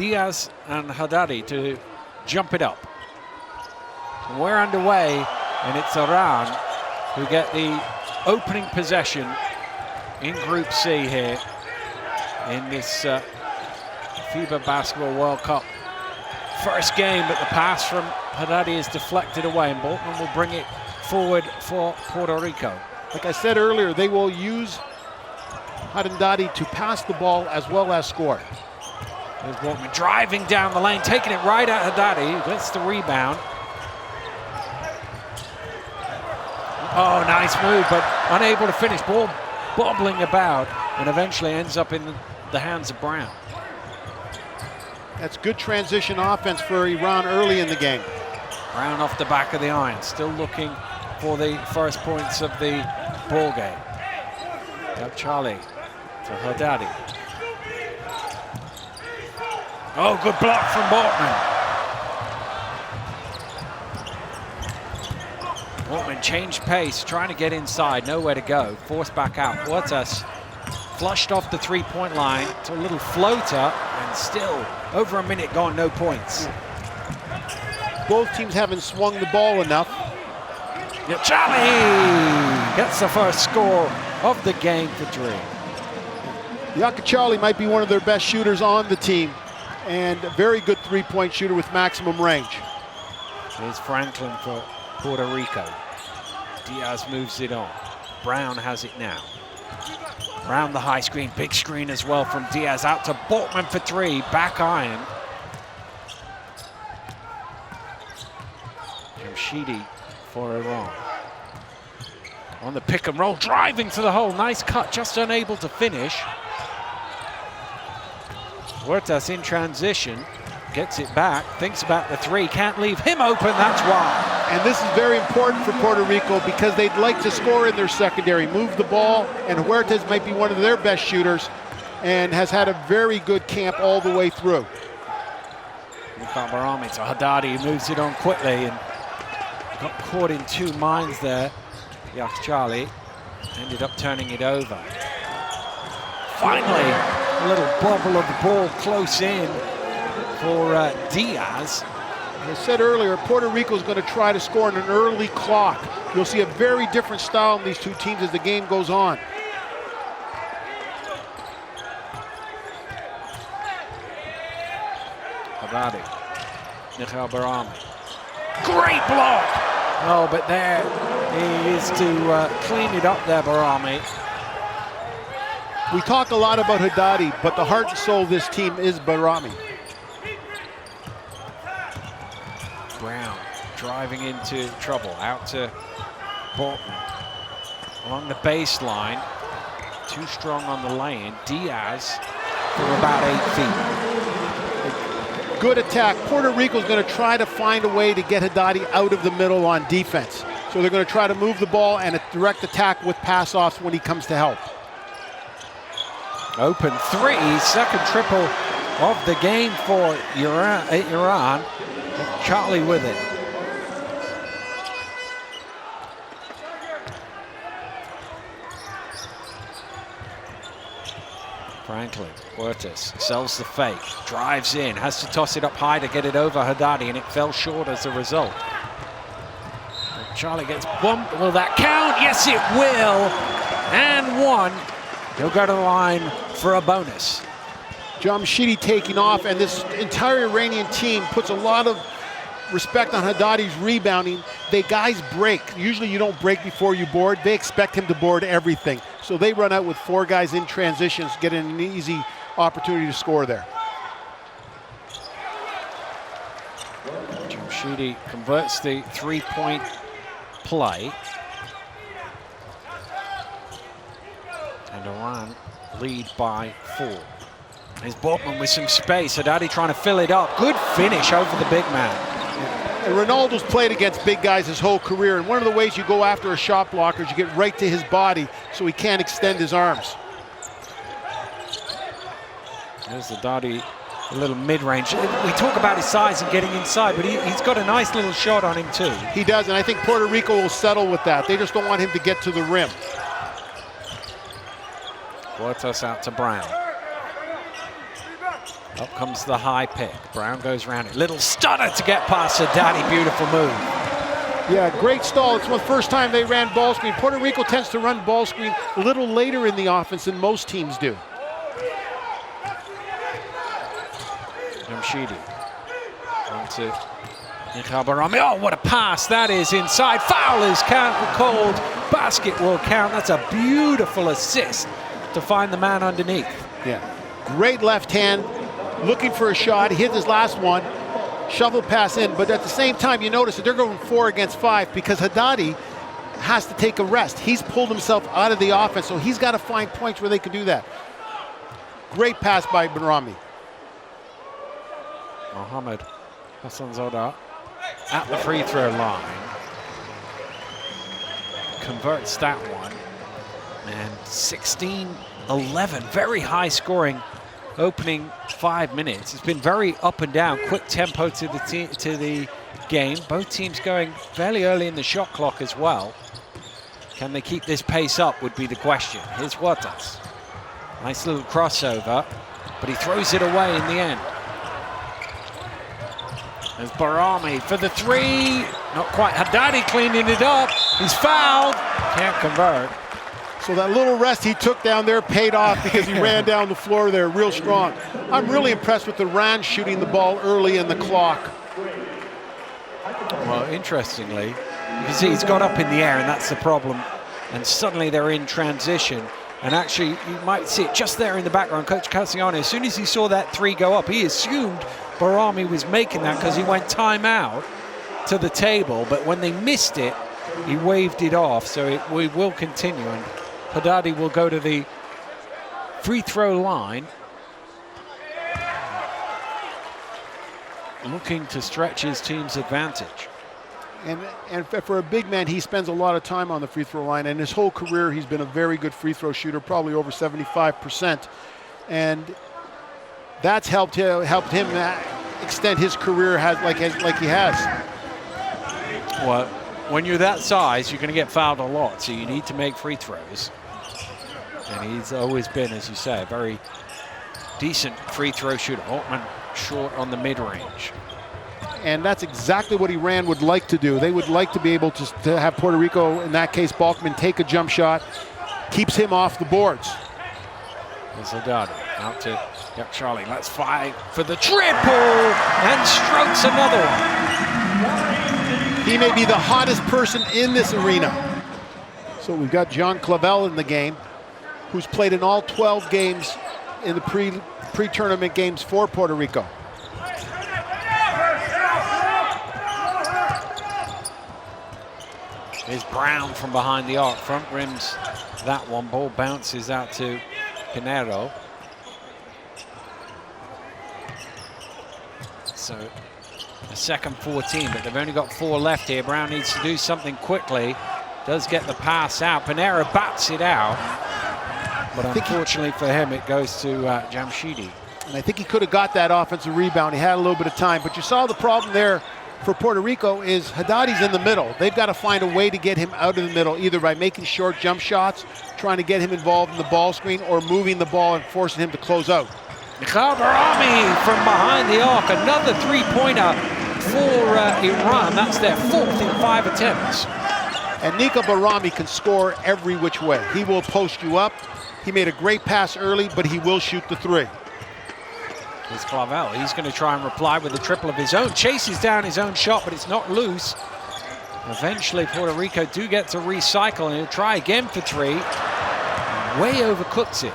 Diaz and Haddadi to jump it up. And we're underway, and it's Iran who get the opening possession in Group C here in this FIBA Basketball World Cup. First game, but the pass from Haddadi is deflected away, and Boltman will bring it forward for Puerto Rico. Like I said earlier, they will use Haddadi to pass the ball as well as score. There's Boltman driving down the lane, taking it right at Haddadi, who gets the rebound. Oh, nice move, but unable to finish. Ball bobbling about, and eventually ends up in the hands of Brown. That's good transition offense for Iran early in the game. Brown off the back of the iron, still looking for the first points of the ball game. Got Charlie to Haddadi. Oh, good block from Boltman. Boltman changed pace, trying to get inside, nowhere to go. Forced back out. Huertas flushed off the three-point line to a little floater, and still over a minute gone, no points. Both teams haven't swung the ball enough. Yeah, Charlie gets the first score of the game for three. Charlie might be one of their best shooters on the team, and a very good three-point shooter with maximum range. Here's Franklin for Puerto Rico. Diaz moves it on. Brown has it now. Brown the high screen, big screen as well from Diaz, out to Boltman for three, back iron. Jamshidi for Iran. On the pick and roll, driving to the hole, nice cut, just unable to finish. Huertas in transition, gets it back, thinks about the three, can't leave him open, that's why. And this is very important for Puerto Rico because they'd like to score in their secondary, move the ball, and Huertas might be one of their best shooters and has had a very good camp all the way through. Barami to Haddadi, who moves it on quickly and got caught in two minds there. Charlie ended up turning it over. Finally, a little bobble of the ball close in for Diaz. As I said earlier, Puerto Rico is going to try to score in an early clock. You'll see a very different style in these two teams as the game goes on. Haddadi, Michael Barami. Great block! Oh, but there he is to clean it up there, Barami. We talk a lot about Haddadi, but the heart and soul of this team is Barami. Brown driving into trouble, out to Boltman. Along the baseline, too strong on the lane. Diaz from about 8 feet. Good attack. Puerto Rico is going to try to find a way to get Haddadi out of the middle on defense. So they're going to try to move the ball and a direct attack with pass-offs when he comes to help. Open three, second triple of the game for Iran. Charlie with it. Franklin, Huertas sells the fake, drives in, has to toss it up high to get it over Haddadi, and it fell short as a result. Charlie gets bumped. Will that count? Yes, it will. And one. He'll go to the line for a bonus. Jamshidi taking off, and this entire Iranian team puts a lot of respect on Haddadi's rebounding. They guys break. Usually you don't break before you board. They expect him to board everything. So they run out with four guys in transitions, getting an easy opportunity to score there. Jamshidi converts the three-point play. And Iran lead by 4. There's Boltman with some space. Haddadi trying to fill it up. Good finish over the big man. And Ronaldo's played against big guys his whole career, and one of the ways you go after a shot blocker is you get right to his body so he can't extend his arms. There's Haddadi, a little mid-range. We talk about his size and getting inside, but he's got a nice little shot on him too. He does, and I think Puerto Rico will settle with that. They just don't want him to get to the rim. Huertas out to Brown. Up comes the high pick. Brown goes around it. Little stutter to get past Haddadi. Beautiful move. Yeah, great stall. It's the first time they ran ball screen. Puerto Rico tends to run ball screen a little later in the offense than most teams do. Jamshidi onto Barami. Oh, what a pass that is inside. Foul is called. Basket will count. That's a beautiful assist to find the man underneath. Yeah, great left hand, looking for a shot. He hit his last one, shovel pass in, but at the same time, you notice that they're going 4 against 5 because Haddadi has to take a rest. He's pulled himself out of the offense, so he's got to find points where they can do that. Great pass by Barami. Mohamed Hassanzoda at the free throw line. Converts that one. And 16-11, very high scoring opening 5 minutes. It's been very up and down, quick tempo to the game. Both teams going fairly early in the shot clock as well. Can they keep this pace up would be the question. Here's Huertas. Nice little crossover, but he throws it away in the end. There's Barami for the 3. Not quite. Haddadi cleaning it up. He's fouled. Can't convert. So that little rest he took down there paid off because he ran down the floor there real strong. I'm really impressed with Iran shooting the ball early in the clock. Well, interestingly, you can see he's got up in the air, and that's the problem. And suddenly they're in transition. And actually, you might see it just there in the background. Coach Cassiano, as soon as he saw that 3 go up, he assumed Barami was making that because he went timeout to the table. But when they missed it, he waved it off. So we will continue. And Haddadi will go to the free throw line, looking to stretch his team's advantage. And for a big man, he spends a lot of time on the free throw line. And his whole career, he's been a very good free throw shooter, probably over 75%. And that's helped him extend his career like he has. Well, when you're that size, you're going to get fouled a lot, so you need to make free throws. And he's always been, as you say, a very decent free throw shooter. Altman short on the mid-range. And that's exactly what Iran would like to do. They would like to be able to have Puerto Rico, in that case, Balkman, take a jump shot, keeps him off the boards. There's Haddadi out to Charlie. Let's fight for the triple, and strokes another one. He may be the hottest person in this arena. So we've got John Clavell in the game, who's played in all 12 games in the pre-tournament games for Puerto Rico. Here's Brown from behind the arc, front rims that one. Ball bounces out to Pinero. So a second 14, but they've only got 4 left here. Brown needs to do something quickly. Does get the pass out. Pinero bats it out, but unfortunately for him, it goes to Jamshidi. And I think he could have got that offensive rebound. He had a little bit of time, but you saw the problem there for Puerto Rico is Haddadi's in the middle. They've got to find a way to get him out of the middle, either by making short jump shots, trying to get him involved in the ball screen, or moving the ball and forcing him to close out. Barami from behind the arc, another 3-pointer for Iran. That's their 4th in 5 attempts. And Nika Barami can score every which way. He will post you up. He made a great pass early, but he will shoot the 3. Here's Clavell. He's going to try and reply with a triple of his own. Chases down his own shot, but it's not loose. Eventually, Puerto Rico do get to recycle, and he'll try again for 3. Way overcooks it.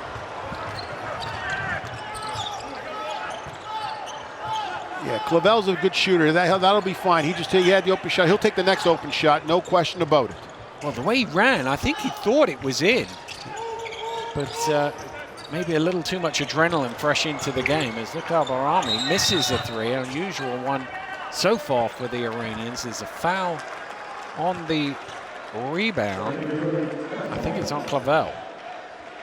Yeah, Clavell's a good shooter. That'll be fine. He had the open shot. He'll take the next open shot, no question about it. Well, the way he ran, I think he thought it was in. But maybe a little too much adrenaline fresh into the game as Barami misses a 3, an unusual one so far for the Iranians. There's a foul on the rebound. I think it's on Clavell.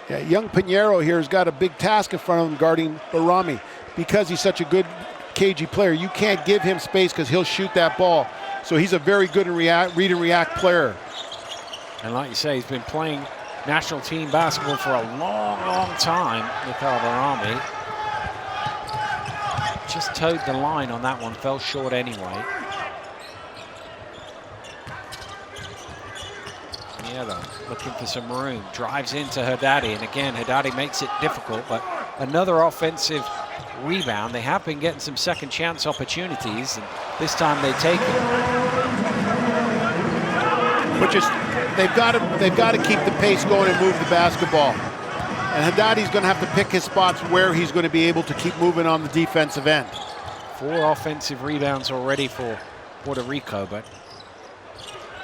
Yeah, young Pinero here has got a big task in front of him guarding Barami. Because he's such a good cagey player, you can't give him space because he'll shoot that ball. So he's a very good read and react player. And like you say, he's been playing national team basketball for a long, long time with Barami. just towed the line on that one, fell short anyway. Pinheiro looking for some room, drives into Haddadi, and again, Haddadi makes it difficult, but another offensive rebound. They have been getting some second chance opportunities, and this time they take it. But just they've got to keep the pace going and move the basketball. And Haddadi's going to have to pick his spots where he's going to be able to keep moving on the defensive end. 4 offensive rebounds already for Puerto Rico, but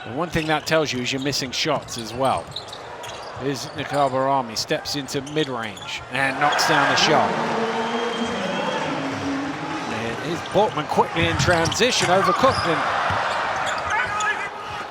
the one thing that tells you is you're missing shots as well. Here's Clavell, steps into mid-range and knocks down the shot. And here's Bortman quickly in transition, overcooked, and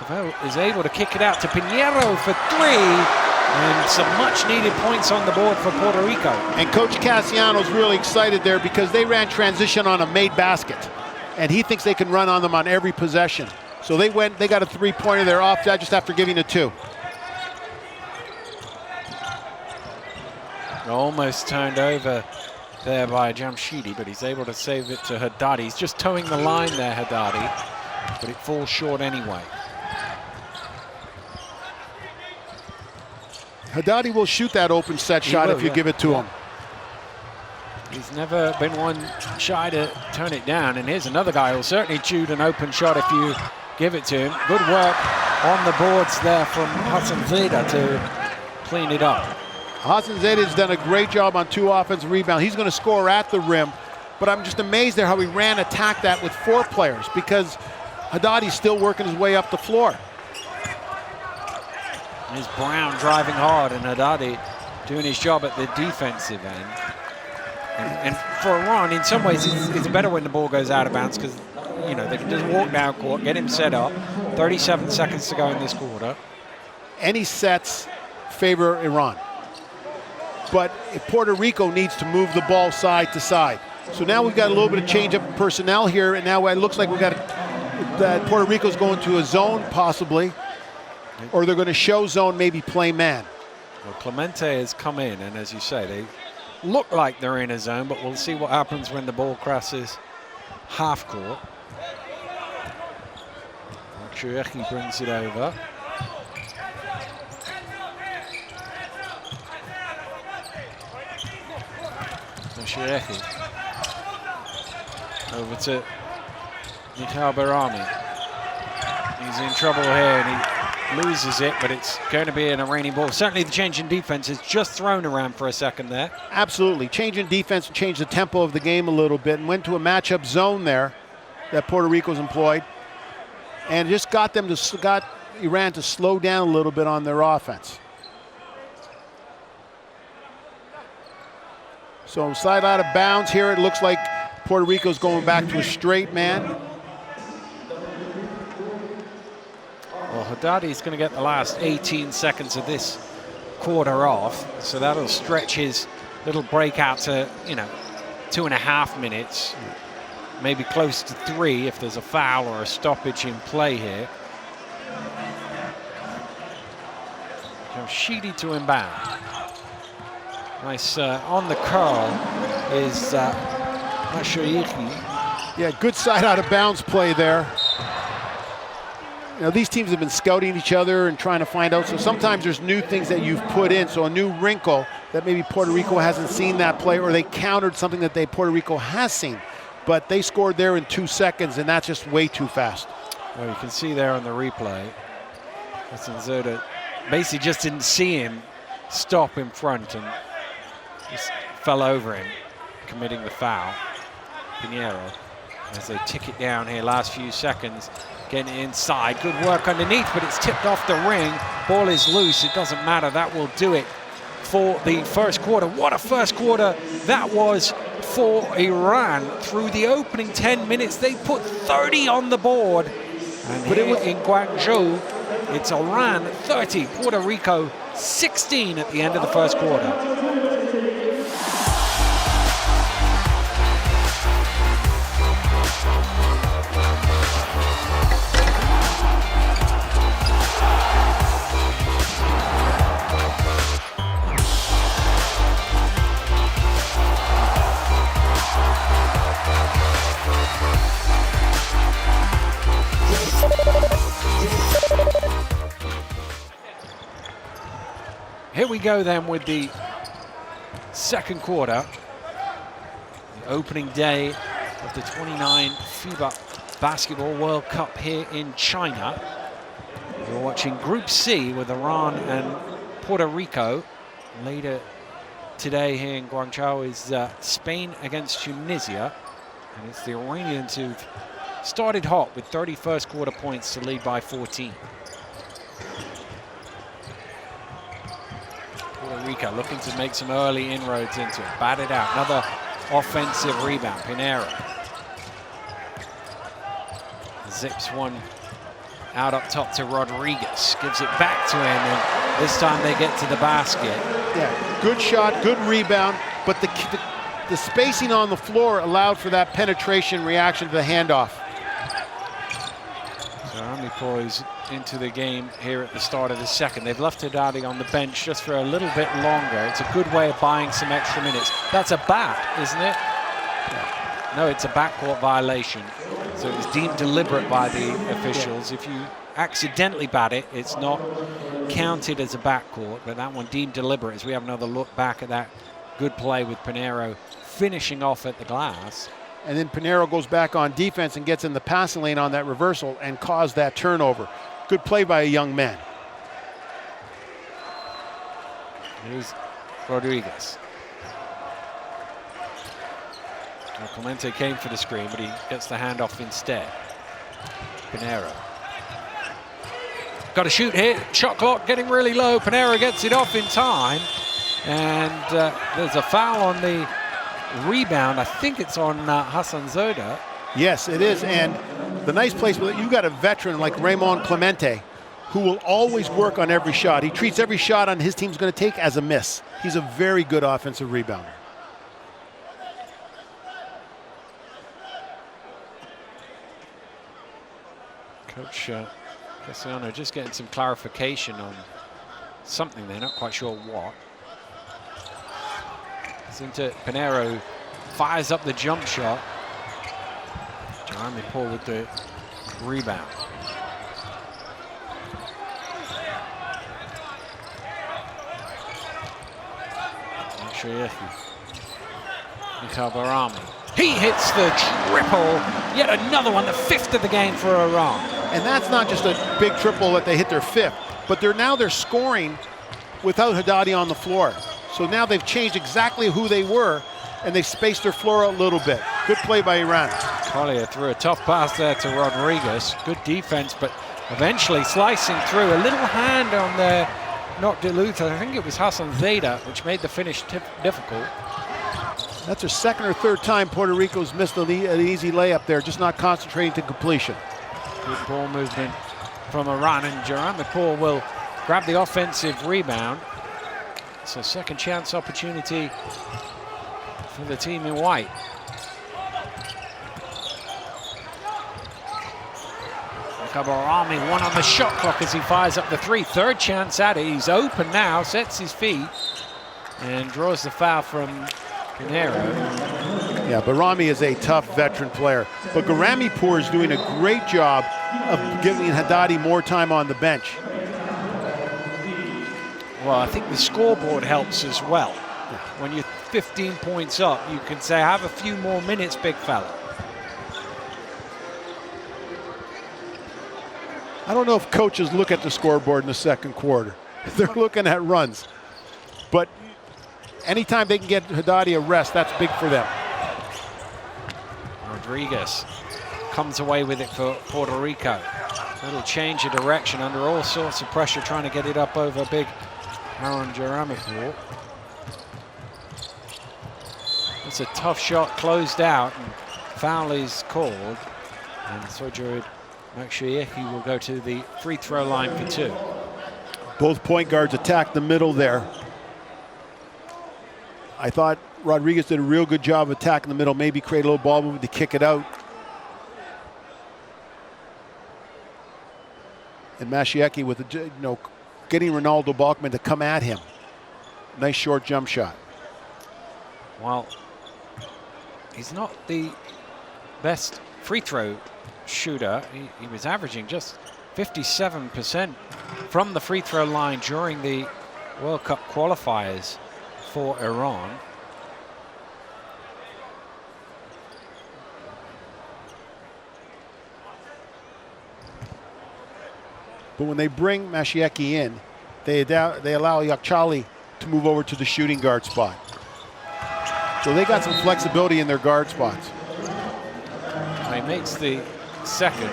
Clavell is able to kick it out to Pinheiro for 3, and some much-needed points on the board for Puerto Rico. And Coach Cassiano's really excited there because they ran transition on a made basket, and he thinks they can run on them on every possession. So they got a 3-pointer there off that just after giving a 2. Almost turned over there by Jamshidi, but he's able to save it to Haddadi. He's just towing the line there, Haddadi, but it falls short anyway. Haddadi will shoot that open set shot if you give it to him. He's never been one shy to turn it down, and here's another guy who'll certainly shoot an open shot if you give it to him. Good work on the boards there from Hassan Zeda to clean it up. Hassan Zeda has done a great job on 2 offensive rebounds. He's going to score at the rim, but I'm just amazed there how he attacked that with 4 players because Haddadi's still working his way up the floor. Here's Brown driving hard, and Haddadi doing his job at the defensive end. And for Iran, in some ways, it's better when the ball goes out of bounds because, you know, they can just walk down court, get him set up. 37 seconds to go in this quarter. Any sets favor Iran. But if Puerto Rico needs to move the ball side to side. So now we've got a little bit of change up in personnel here, and now it looks like we've got that Puerto Rico's going to a zone possibly, or they're going to show zone, maybe play man. Well, Clemente has come in, and as you say, they look like they're in a zone, but we'll see what happens when the ball crosses half court. Choueki brings it over. Choueki over to Mikhail Barami. He's in trouble here, and he loses it, but it's going to be an Iranian ball. Certainly the change in defense is just thrown around for a second there. Absolutely. Change in defense changed the tempo of the game a little bit and went to a matchup zone there that Puerto Rico's employed, and just got Iran to slow down a little bit on their offense. So side out of bounds here. It looks like Puerto Rico's going back to a straight man. Well, Haddadi's going to get the last 18 seconds of this quarter off, so that'll stretch his little break out to, 2.5 minutes, maybe close to 3 if there's a foul or a stoppage in play here. Sheedy to inbound. Nice on the curl is Mashoyiki. Yeah, good side out of bounds play there. You know, these teams have been scouting each other and trying to find out. So sometimes there's new things that you've put in. So a new wrinkle that maybe Puerto Rico hasn't seen that play, or they countered something that Puerto Rico has seen. But they scored there in 2 seconds, and that's just way too fast. Well, you can see there on the replay, Zoda basically just didn't see him stop in front and just fell over him, committing the foul. Pinheiro, as they tick it down here, last few seconds, getting it inside. Good work underneath, but it's tipped off the ring. Ball is loose. It doesn't matter. That will do it for the first quarter. What a first quarter that was for Iran. Through the opening 10 minutes, they put 30 on the board. And but here in Guangzhou, it's Iran 30, Puerto Rico 16 at the end of the first quarter. here we go then with the second quarter. The opening day of the 29 FIBA Basketball World Cup here in China. We're watching Group C with Iran and Puerto Rico. Later today here in Guangzhou is Spain against Tunisia. And it's the Iranians who've started hot with 30 first quarter points to lead by 14. Puerto Rico looking to make some early inroads into it. Batted out. Another offensive rebound. Pinero zips one out up top to Rodriguez. Gives it back to him, and this time they get to the basket. Yeah, good shot, good rebound, but the spacing on the floor allowed for that penetration reaction to the handoff. So Puerto Rico's into the game here at the start of the second. They've left Haddadi on the bench just for a little bit longer. It's a good way of buying some extra minutes. That's a bat, isn't it? Yeah. No, it's a backcourt violation. So it was deemed deliberate by the officials. If you accidentally bat it, it's not counted as a backcourt, but that one deemed deliberate, as we have another look back at that good play with Pinero finishing off at the glass. And then Pinero goes back on defense and gets in the passing lane on that reversal and caused that turnover. Good play by a young man. Here's Rodriguez. Well, Clemente came for the screen, but he gets the handoff instead. Pinero. Got to shoot here. Shot clock getting really low. Pinero gets it off in time. And there's a foul on the rebound. I think it's on Hassan Zoda. Yes, it is. And the nice place, you got a veteran like Raymond Clemente who will always work on every shot. He treats every shot on his team's going to take as a miss. He's a very good offensive rebounder. Coach Cassiano just getting some clarification on something. They're not quite sure what. Into Pinero fires up the jump shot. Jeremy Paul with the rebound. Mikhail Barami. He hits the triple. Yet another one, the fifth of the game for Iran. And that's not just a big triple that they hit their fifth, but they're scoring without Haddadi on the floor. So now they've changed exactly who they were, and they've spaced their floor out a little bit. Good play by Iran. Collier threw a tough pass there to Rodriguez. Good defense, but eventually slicing through. A little hand on there, not Duluth. I think it was Hassan Zeta, which made the finish difficult. That's their second or third time Puerto Rico's missed an easy layup there, just not concentrating to completion. Good ball movement from Iran, and Jeremy Paul will grab the offensive rebound. It's a second chance opportunity for the team in white. Kabarami, one on the shot clock as he fires up the three. Third chance at it. He's open now, sets his feet, and draws the foul from Pinero. Yeah, Barami is a tough veteran player. But Garamipour is doing a great job of giving Haddadi more time on the bench. Well, I think the scoreboard helps as well. When you're 15 points up, you can say, have a few more minutes, big fella. I don't know if coaches look at the scoreboard in the second quarter. They're looking at runs. But anytime they can get Haddadi a rest, that's big for them. Rodriguez comes away with it for Puerto Rico. Little change of direction under all sorts of pressure, trying to get it up over big Aaron Jeremiah. It's a tough shot, closed out, and foul is called. And Sojourn Makshayeki will go to the free throw line for two. Both point guards attacked the middle there. I thought Rodriguez did a real good job of attacking the middle, maybe create a little ball movement to kick it out. And Mashieki with getting Ronaldo Balkman to come at him. Nice short jump shot. Well, he's not the best free throw shooter. He was averaging just 57% from the free throw line during the World Cup qualifiers for Iran. But when they bring Mashieki in, they allow Yakchali to move over to the shooting guard spot. So they got some flexibility in their guard spots. He makes the second.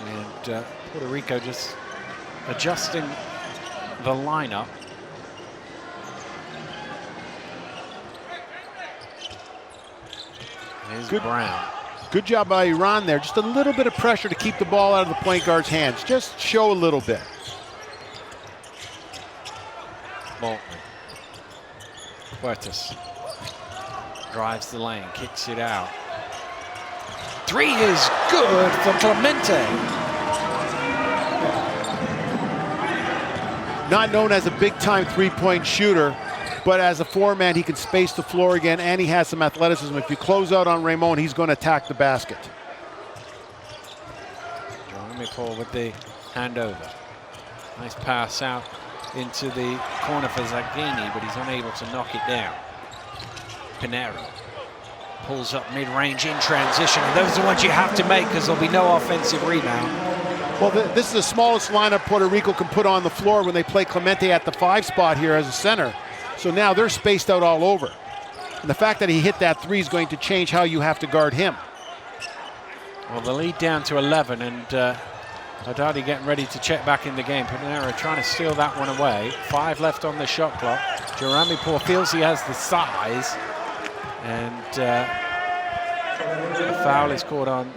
And Puerto Rico just adjusting the lineup. Here's Brown. Good job by Iran there. Just a little bit of pressure to keep the ball out of the point guard's hands. Just show a little bit. Boltman. Huertas drives the lane, kicks it out. Three is good for Clemente. Not known as a big-time three-point shooter, but as a four-man, he can space the floor again, and he has some athleticism. If you close out on Ramon, he's going to attack the basket. Jeremy Paul with the handover. Nice pass out into the corner for Zaghini, but he's unable to knock it down. Pinero pulls up mid-range in transition, and those are the ones you have to make because there'll be no offensive rebound. Well, this is the smallest lineup Puerto Rico can put on the floor when they play Clemente at the 5 spot here as a center. So now they're spaced out all over. And the fact that he hit that three is going to change how you have to guard him. Well, the lead down to 11, and Haddadi getting ready to check back in the game. Pinero trying to steal that one away. 5 left on the shot clock. Jeremy Paul feels he has the size, and a foul is called on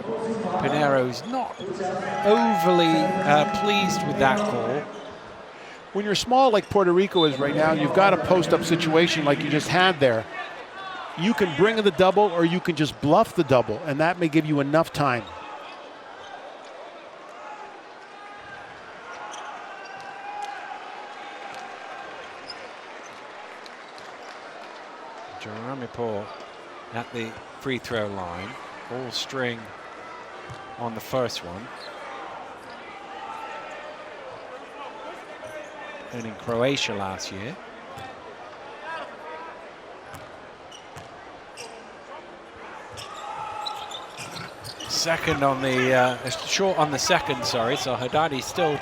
Pinero, who's not overly pleased with that call. When you're small like Puerto Rico is right now, you've got a post-up situation like you just had there. You can bring the double or you can just bluff the double, and that may give you enough time. Jeremy Paul at the free throw line. All string on the first one. And in Croatia last year. Second on the, short on the second, sorry. So Haddadi's still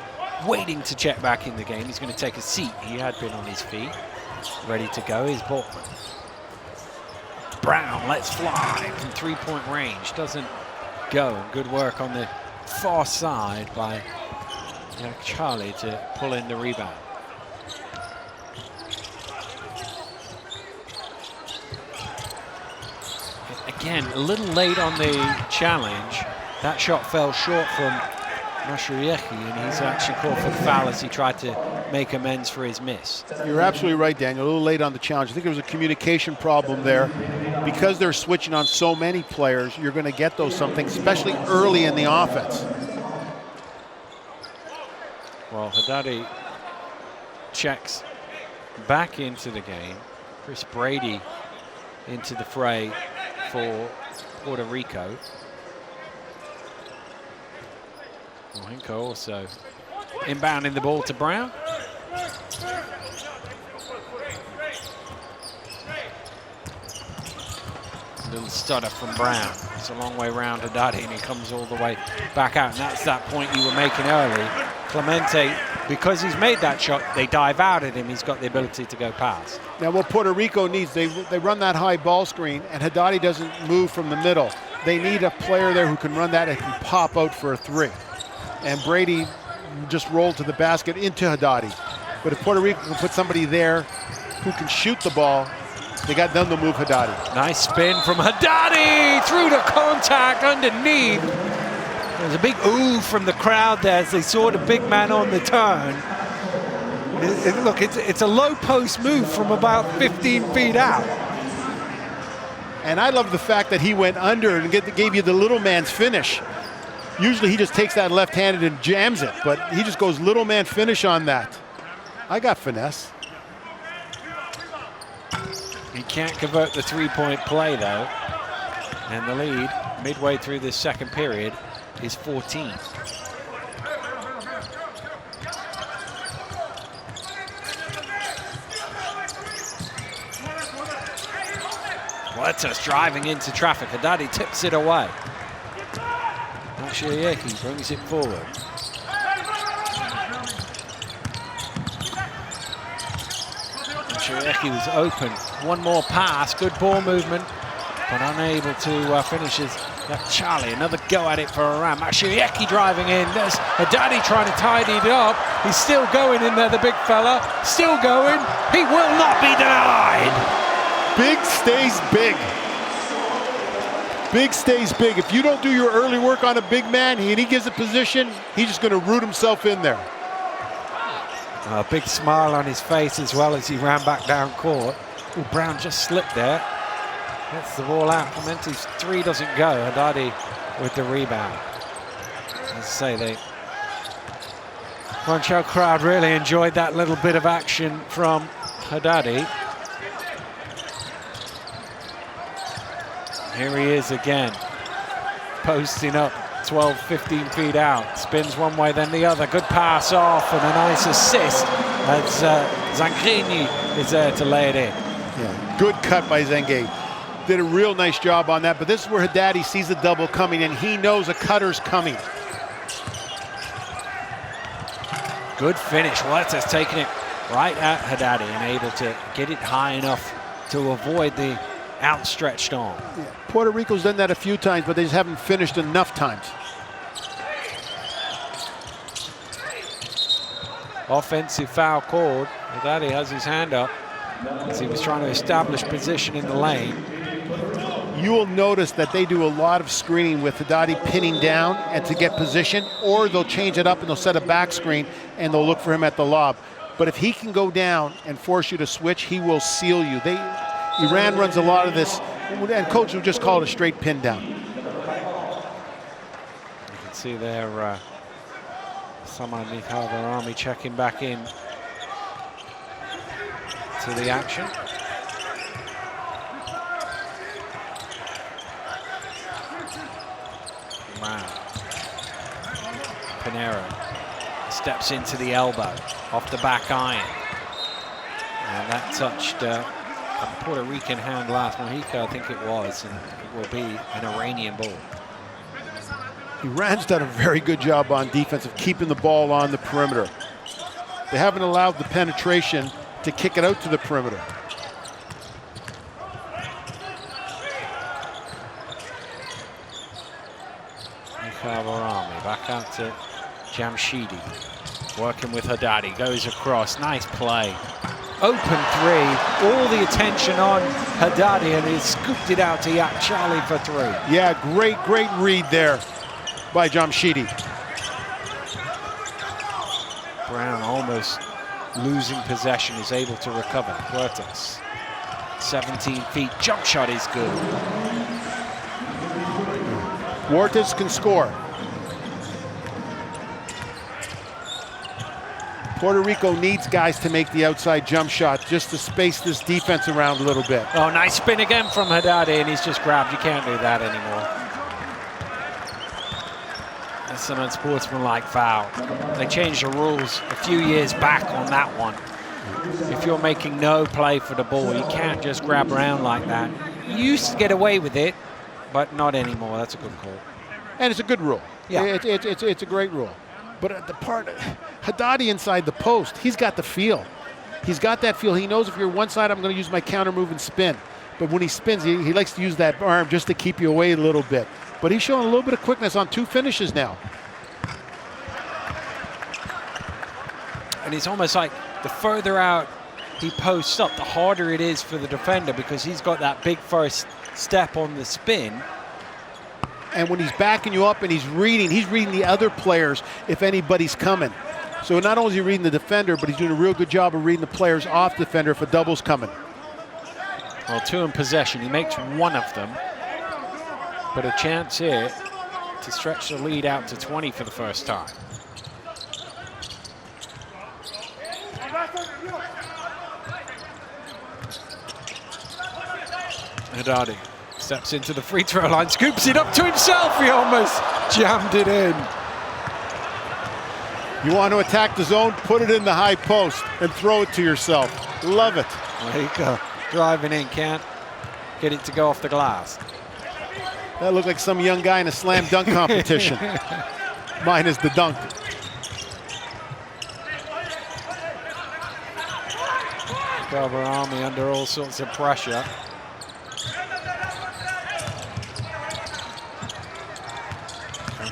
waiting to check back in the game. He's going to take a seat. He had been on his feet. Ready to go is Boltman. Brown lets fly from three-point range. Doesn't go. Good work on the far side by Charlie to pull in the rebound. Again, a little late on the challenge. That shot fell short from Mashieki, and he's actually called for the foul as he tried to make amends for his miss. You're absolutely right, Daniel. A little late on the challenge. I think there was a communication problem there. Because they're switching on so many players, you're going to get those something, especially early in the offense. Well, Haddadi checks back into the game. Chris Brady into the fray for Puerto Rico. Mohenko also inbounding the ball to Brown. Little stutter from Brown. It's a long way round Haddadi, and he comes all the way back out. And that's that point you were making early. Clemente, because he's made that shot, they dive out at him. He's got the ability to go past. Now what Puerto Rico needs, they run that high ball screen, and Haddadi doesn't move from the middle. They need a player there who can run that and can pop out for a three. And Brady just rolled to the basket into Haddadi. But if Puerto Rico can put somebody there who can shoot the ball, they got them to move Haddadi. Nice spin from Haddadi through the contact underneath. There's a big ooh from the crowd there as they saw the big man on the turn. Look, it's a low post move from about 15 feet out. And I love the fact that he went under and gave you the little man's finish. Usually he just takes that left-handed and jams it, but he just goes little man finish on that. I got finesse. He can't convert the three-point play, though. And the lead, midway through this second period, is 14. Huertas driving into traffic. Haddadi tips it away. Mashiaki brings it forward. Mashiaki was open. One more pass, good ball movement, but unable to finish his. Charlie, another go at it for Iran. Mashiaki driving in. There's Haddadi trying to tidy it up. He's still going in there, the big fella. Still going. He will not be denied. Big stays big. Big stays big. If you don't do your early work on a big man and he gives a position, he's just going to root himself in there. A big smile on his face as well as he ran back down court. Ooh, Brown just slipped there. Gets the ball out. Clementi's three doesn't go. Haddadi with the rebound. As I say, the Montreal crowd really enjoyed that little bit of action from Haddadi. Here he is again, posting up 12, 15 feet out. Spins one way, then the other. Good pass off and a nice assist as Zangrini is there to lay it in. Yeah, good cut by Zengay. Did a real nice job on that, but this is where Haddadi sees the double coming and he knows a cutter's coming. Good finish. Huertas taking it right at Haddadi and able to get it high enough to avoid the outstretched arm. Yeah. Puerto Rico's done that a few times, but they just haven't finished enough times. Offensive foul called. Haddadi has his hand up as he was trying to establish position in the lane. You will notice that they do a lot of screening with Haddadi pinning down and to get position, or they'll change it up and they'll set a back screen and they'll look for him at the lob. But if he can go down and force you to switch, he will seal you. Iran runs a lot of this, and coach will just call it a straight pin down. You can see there someone underneath Army checking back in to the action. Wow. Pinero steps into the elbow off the back iron. And that touched a Puerto Rican hand last. Mojica, I think it was, and it will be an Iranian ball. Iran's done a very good job on defense of keeping the ball on the perimeter. They haven't allowed the penetration to kick it out to the perimeter. Army back out to Jamshidi, working with Haddadi, goes across, nice play. Open three, all the attention on Haddadi, and he scooped it out to Yak Charlie for three. Yeah, great read there by Jamshidi. Brown almost losing possession, is able to recover. Huertas, 17 feet, jump shot is good. Huertas can score. Puerto Rico needs guys to make the outside jump shot just to space this defense around a little bit. Oh, nice spin again from Haddadi, and he's just grabbed. You can't do that anymore. That's an unsportsmanlike foul. They changed the rules a few years back on that one. If you're making no play for the ball, you can't just grab around like that. You used to get away with it, but not anymore. That's a good call. And it's a good rule. Yeah. It's a great rule. But the part, Haddadi inside the post, he's got the feel. He's got that feel. He knows if you're one side, I'm going to use my counter move and spin. But when he spins, he likes to use that arm just to keep you away a little bit. But he's showing a little bit of quickness on two finishes now. And it's almost like the further out he posts up, the harder it is for the defender because he's got that big first step on the spin. And when he's backing you up and he's reading the other players if anybody's coming. So not only is he reading the defender, but he's doing a real good job of reading the players off the defender if a double's coming. Well, two in possession. He makes one of them. But a chance here to stretch the lead out to 20 for the first time. Haddadi steps into the free throw line, scoops it up to himself. He almost jammed it in. You want to attack the zone, put it in the high post and throw it to yourself. Love it. Mojica driving in, can't get it to go off the glass. That looked like some young guy in a slam dunk competition. Minus the dunk. Clavell Army under all sorts of pressure.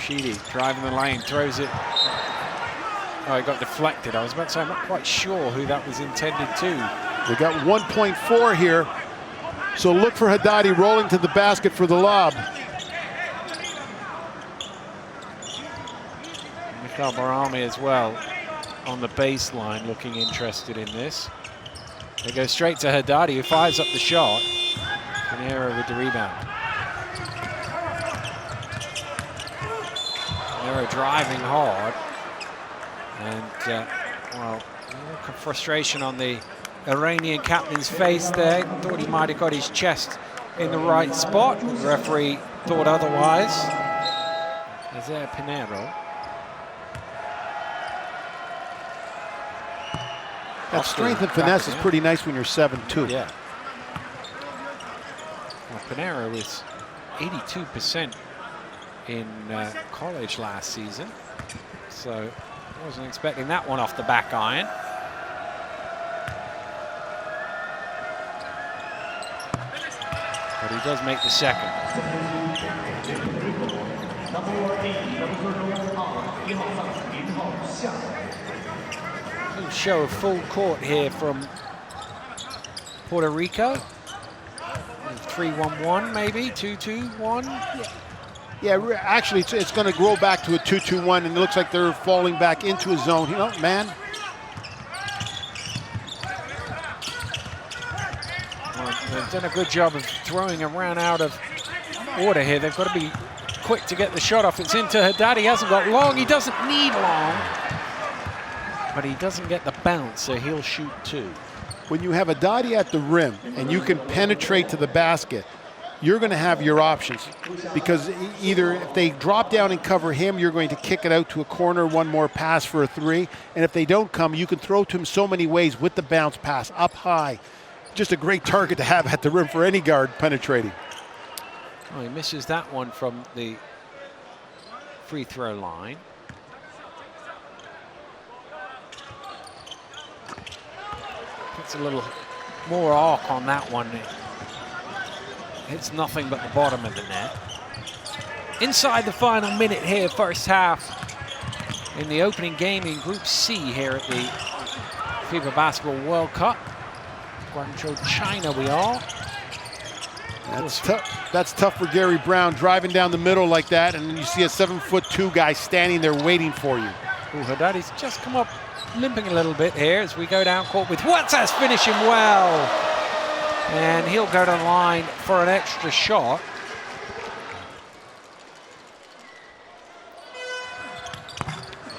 Sheedy driving the lane, throws it. Oh, it got deflected. I was about to say, I'm not quite sure who that was intended to. We got 1.4 here. So look for Haddadi rolling to the basket for the lob. Mikhail Barami as well on the baseline, looking interested in this. They go straight to Haddadi, who fires up the shot. Pinheiro with the rebound. Pinheiro driving hard. And, well, look of frustration on the Iranian captain's face there. Thought he might have got his chest in the right spot. The referee thought otherwise. Is there Pinheiro? That strength and finesse is pretty nice when you're 7'2". Yeah. Well, Pinheiro was 82% in college last season. So I wasn't expecting that one off the back iron. But he does make the second. Little show of full court here from Puerto Rico. 3-1-1 maybe, 2-2-1. Yeah, actually it's going to grow back to a 2-2-1, and it looks like they're falling back into a zone. You know, man. Well, they've done a good job of throwing around out of order here. They've got to be quick to get the shot off. It's into Haddadi. He hasn't got long. He doesn't need long. But he doesn't get the bounce, so he'll shoot two. When you have Haddadi at the rim and you can penetrate to the basket, you're going to have your options, because either if they drop down and cover him, you're going to kick it out to a corner, one more pass for a three. And if they don't come, you can throw to him so many ways with the bounce pass up high. Just a great target to have at the rim for any guard penetrating. Oh, he misses that one from the free throw line. Puts a little more arc on that one. It's nothing but the bottom of the net. Inside the final minute here, first half, in the opening game in Group C here at the FIBA Basketball World Cup. Guangzhou, China we are. That's tough for Gary Brown, driving down the middle like that, and then you see a 7'2" guy standing there waiting for you. Ooh, Haddadi's just come up limping a little bit here as we go down court with Huertas finishing well. And he'll go to the line for an extra shot.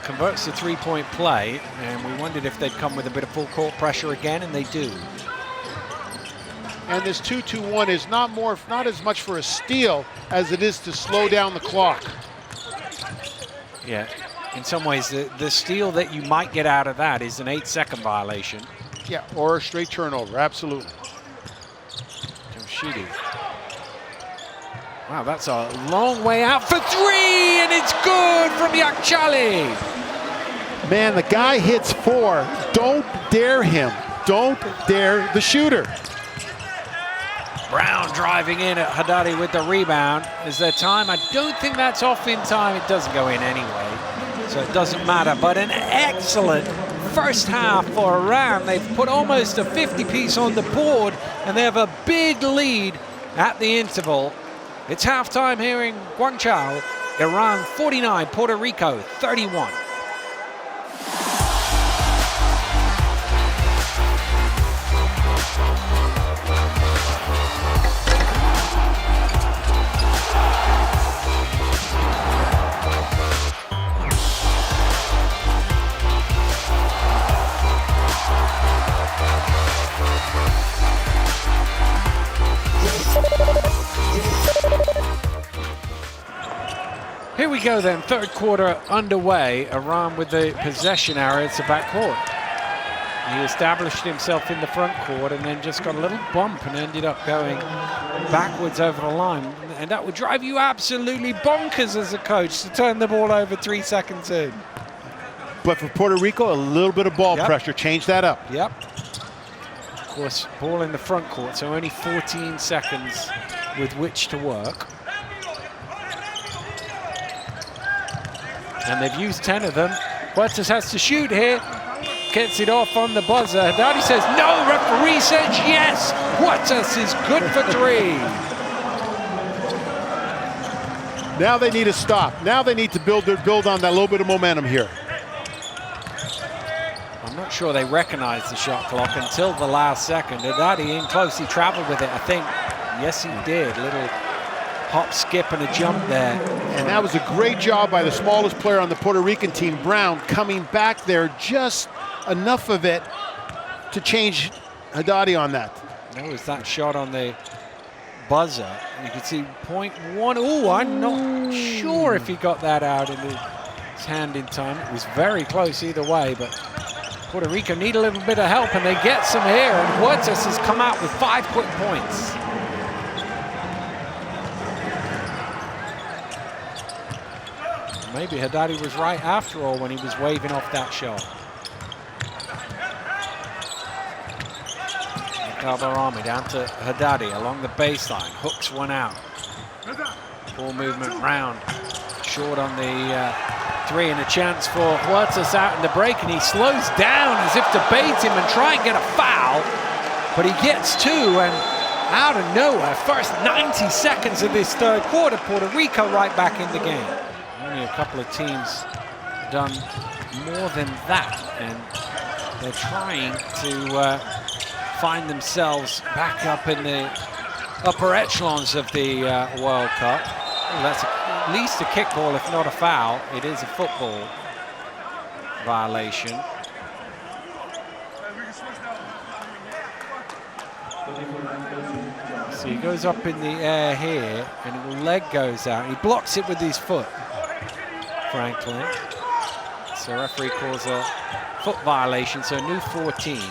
Converts the three-point play, and we wondered if they'd come with a bit of full court pressure again, and they do. And this 2-2-1 is not as much for a steal as it is to slow down the clock. Yeah, in some ways, the steal that you might get out of that is an 8-second violation. Yeah, or a straight turnover, absolutely. Sheedy. Wow, that's a long way out for three, and it's good from Yakchali. Man, the guy hits four. Don't dare him. Don't dare the shooter. Brown driving in at Haddadi with the rebound. Is there time? I don't think that's off in time. It doesn't go in anyway, so it doesn't matter. But an excellent first half for Iran. They've put almost a 50-piece on the board, and they have a big lead at the interval. It's halftime here in Guangzhou. Iran 49, Puerto Rico 31. Here we go then, third quarter underway. Iran with the possession arrow, it's a backcourt. He established himself in the front court and then just got a little bump and ended up going backwards over the line. And that would drive you absolutely bonkers as a coach to turn the ball over 3 seconds in. But for Puerto Rico, a little bit of ball pressure. Change that up. Yep. Of course, ball in the front court, so only 14 seconds with which to work. And they've used 10 of them. Huertas has to shoot here. Gets it off on the buzzer. Haddadi says no, referee says yes. Huertas is good for 3. Now they need to stop. Now they need to build on that little bit of momentum here. I'm not sure they recognized the shot clock until the last second. Haddadi in close, he traveled with it, I think. Yes, he did. Little hop, skip, and a jump there. And that was a great job by the smallest player on the Puerto Rican team, Brown, coming back there just enough of it to change Haddadi on that. There was that shot on the buzzer. You can see 0.1. Oh, I'm not sure if he got that out in his hand in time. It was very close either way, but Puerto Rico need a little bit of help, and they get some here. And Huertas has come out with 5 quick points. Maybe Haddadi was right after all when he was waving off that shot. Clavell down to Haddadi along the baseline, hooks one out. Ball movement round, short on the 3, and a chance for Huertas out in the break, and he slows down as if to bait him and try and get a foul, but he gets 2, and out of nowhere, first 90 seconds of this third quarter, Puerto Rico right back in the game. Only a couple of teams done more than that, and they're trying to find themselves back up in the upper echelons of the World Cup. Well, that's at least a kickball, if not a foul. It is a football violation. So he goes up in the air here, and his leg goes out. He blocks it with his foot, Franklin. So referee calls a foot violation, so a new 14.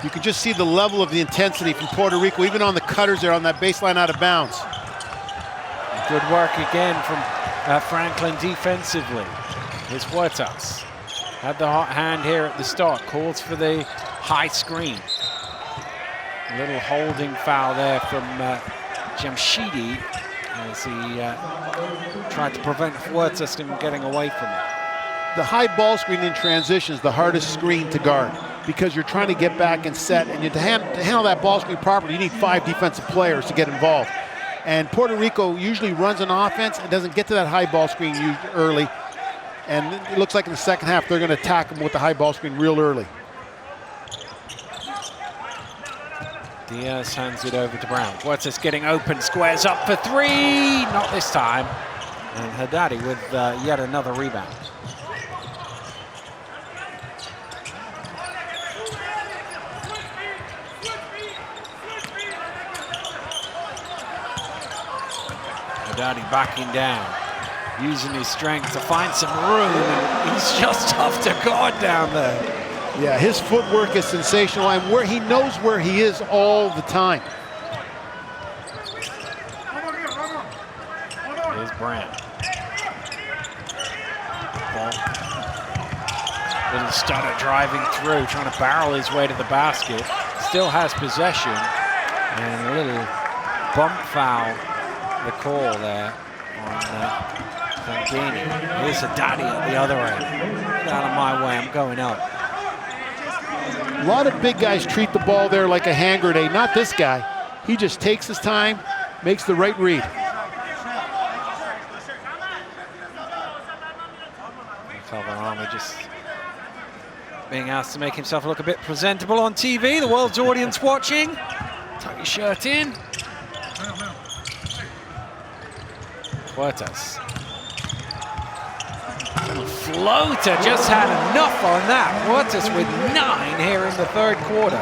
You can just see the level of the intensity from Puerto Rico, even on the cutters there on that baseline out of bounds. Good work again from Franklin defensively. Here's Huertas. Had the hot hand here at the start. Calls for the high screen. A little holding foul there from Jamshidi as he tried to prevent Huertas from getting away from it. The high ball screen in transition is the hardest screen to guard because you're trying to get back and set, and to handle that ball screen properly, you need 5 defensive players to get involved. And Puerto Rico usually runs an offense and doesn't get to that high ball screen early. And it looks like in the second half, they're going to attack them with the high ball screen real early. Diaz hands it over to Brown. Huertas getting open, squares up for 3. Not this time. And Haddadi with yet another rebound. Haddadi backing down, using his strength to find some room, and he's just tough to guard down there. Yeah, his footwork is sensational, and where he knows where he is all the time. Here's Brown. Ball. Little stutter driving through, trying to barrel his way to the basket. Still has possession, and a little bump foul. The call there on Fangini. Here's Haddadi at the other end. Get out of my way, I'm going up. A lot of big guys treat the ball there like a hand grenade. Not this guy. He just takes his time, makes the right read. Clavell just being asked to make himself look a bit presentable on TV. The world's audience watching. Tuck your shirt in. Huertas. Floater just had enough on that. Huertas with 9 here in the third quarter.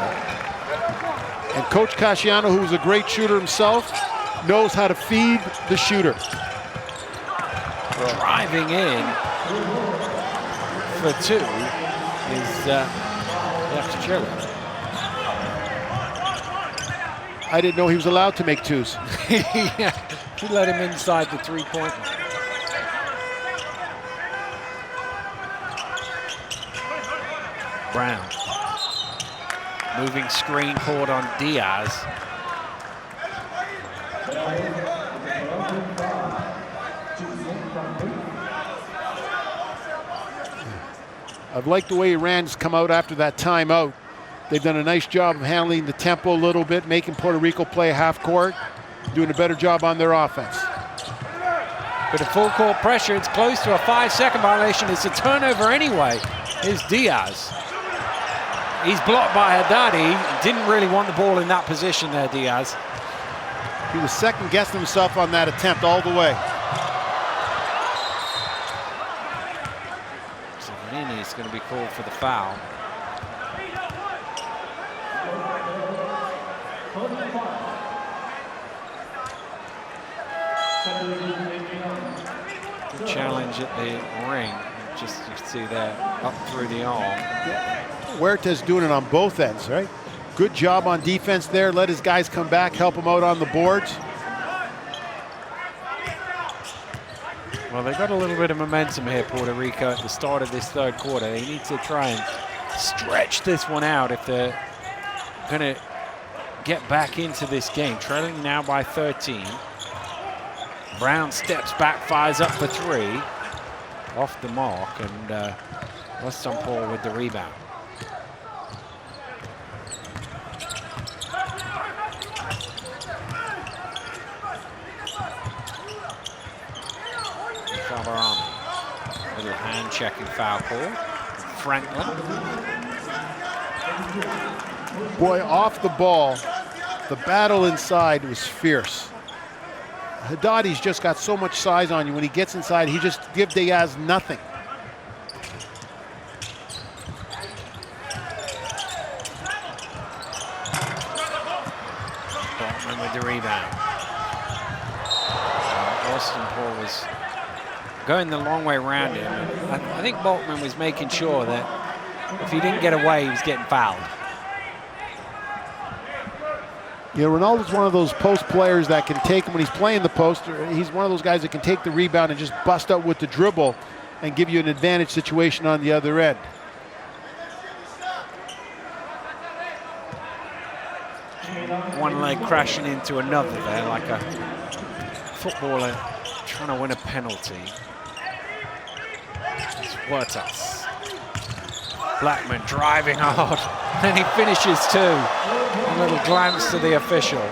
And Coach Casciano, who's a great shooter himself, knows how to feed the shooter. Driving in for 2 is left to Chile. I didn't know he was allowed to make 2s. Yeah, he let him inside the 3-point line. Brown. Moving screen caught on Diaz. I've liked the way Iran's come out after that timeout. They've done a nice job of handling the tempo a little bit, making Puerto Rico play half court, doing a better job on their offense. But a full court pressure, it's close to a 5-second violation. It's a turnover anyway. Here's Diaz. He's blocked by Haddadi. Didn't really want the ball in that position there, Diaz. He was second-guessing himself on that attempt all the way. Is going to be called for the foul. Good challenge at the ring. Just you can see there, up through the arm. Yeah. Huerta's doing it on both ends, right? Good job on defense there. Let his guys come back, help him out on the boards. Well, they've got a little bit of momentum here, Puerto Rico, at the start of this third quarter. They need to try and stretch this one out if they're going to get back into this game. Trailing now by 13. Brown steps back, fires up for 3. Off the mark, and Weston Paul with the rebound. Little hand checking foul call. Franklin. Boy, off the ball, the battle inside was fierce. Haddadi's just got so much size on you. When he gets inside, he just gives Diaz nothing. Botman with the rebound. Austin Paul was going the long way around him. I think Boltman was making sure that if he didn't get away, he was getting fouled. You know, Ronaldo's one of those post players that can take him when he's playing the post. He's one of those guys that can take the rebound and just bust out with the dribble and give you an advantage situation on the other end. One leg crashing into another there, like a footballer trying to win a penalty. It's Huertas. Blackman driving hard, and he finishes 2. A little glance to the official.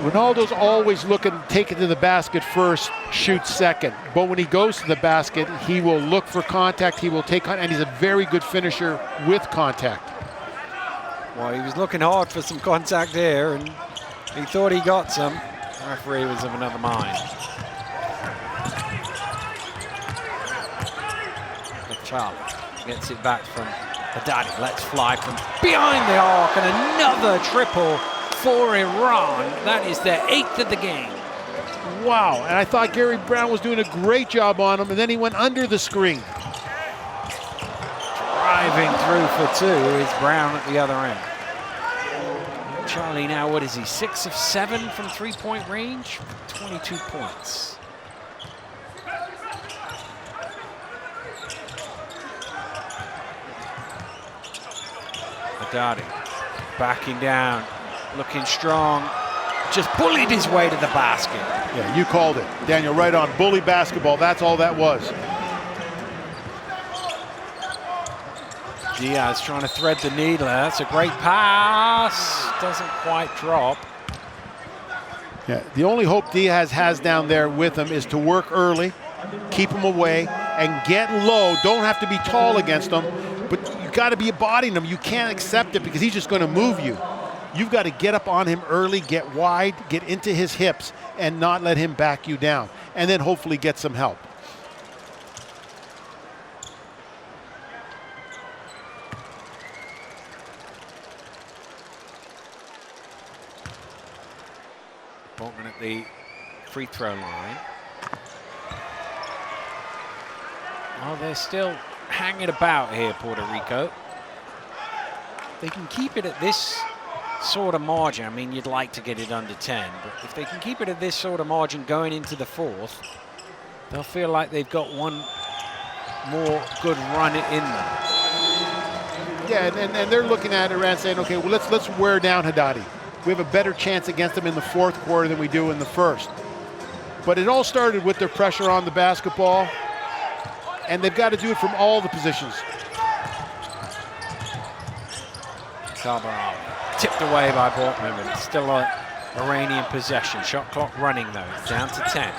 Ronaldo's always looking to take it to the basket first, shoot second. But when he goes to the basket, he will look for contact, he will take contact, and he's a very good finisher with contact. Well, he was looking hard for some contact here, and he thought he got some. The referee was of another mind. Charlie gets it back from Haddadi, lets fly from behind the arc, and another triple for Iran. That is their 8th of the game. Wow, and I thought Gary Brown was doing a great job on him, and then he went under the screen. Driving through for 2 is Brown at the other end. Charlie now, what is he, 6 of 7 from 3-point range? 22 points. Haddadi backing down, looking strong, just bullied his way to the basket. Yeah, you called it, Daniel, right on. Bully basketball, that's all that was. Diaz trying to thread the needle. That's a great pass. Doesn't quite drop. Yeah, the only hope Diaz has down there with him is to work early, keep him away, and get low. Don't have to be tall against him, but you got to be bodying him. You can't accept it because he's just going to move you. You've got to get up on him early, get wide, get into his hips, and not let him back you down. And then hopefully get some help. Boltman at the free throw line. Oh, they're still hanging about here, Puerto Rico. They can keep it at this sort of margin. I mean, you'd like to get it under 10, but if they can keep it at this sort of margin going into the fourth, they'll feel like they've got one more good run in them. Yeah, and they're looking at Iran saying, okay, well, let's wear down Haddadi. We have a better chance against them in the fourth quarter than we do in the first. But it all started with their pressure on the basketball, and they've got to do it from all the positions. Clavell tipped away by Bortman, but still an Iranian possession. Shot clock running though, it's down to 10.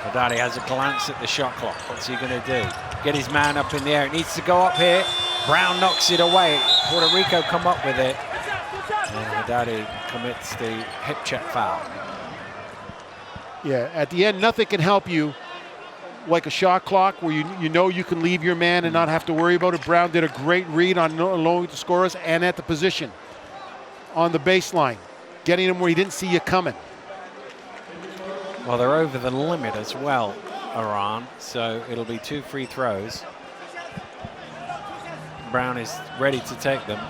Haddadi has a glance at the shot clock. What's he going to do? Get his man up in the air. It needs to go up here. Brown knocks it away. Puerto Rico come up with it. And Haddadi commits the hip check foul. Yeah, at the end, nothing can help you like a shot clock where you know you can leave your man and not have to worry about it. Brown did a great read on knowing the scorers and at the position on the baseline, getting him where he didn't see you coming. Well, they're over the limit as well, Iran, so it'll be 2 free throws. Brown is ready to take them.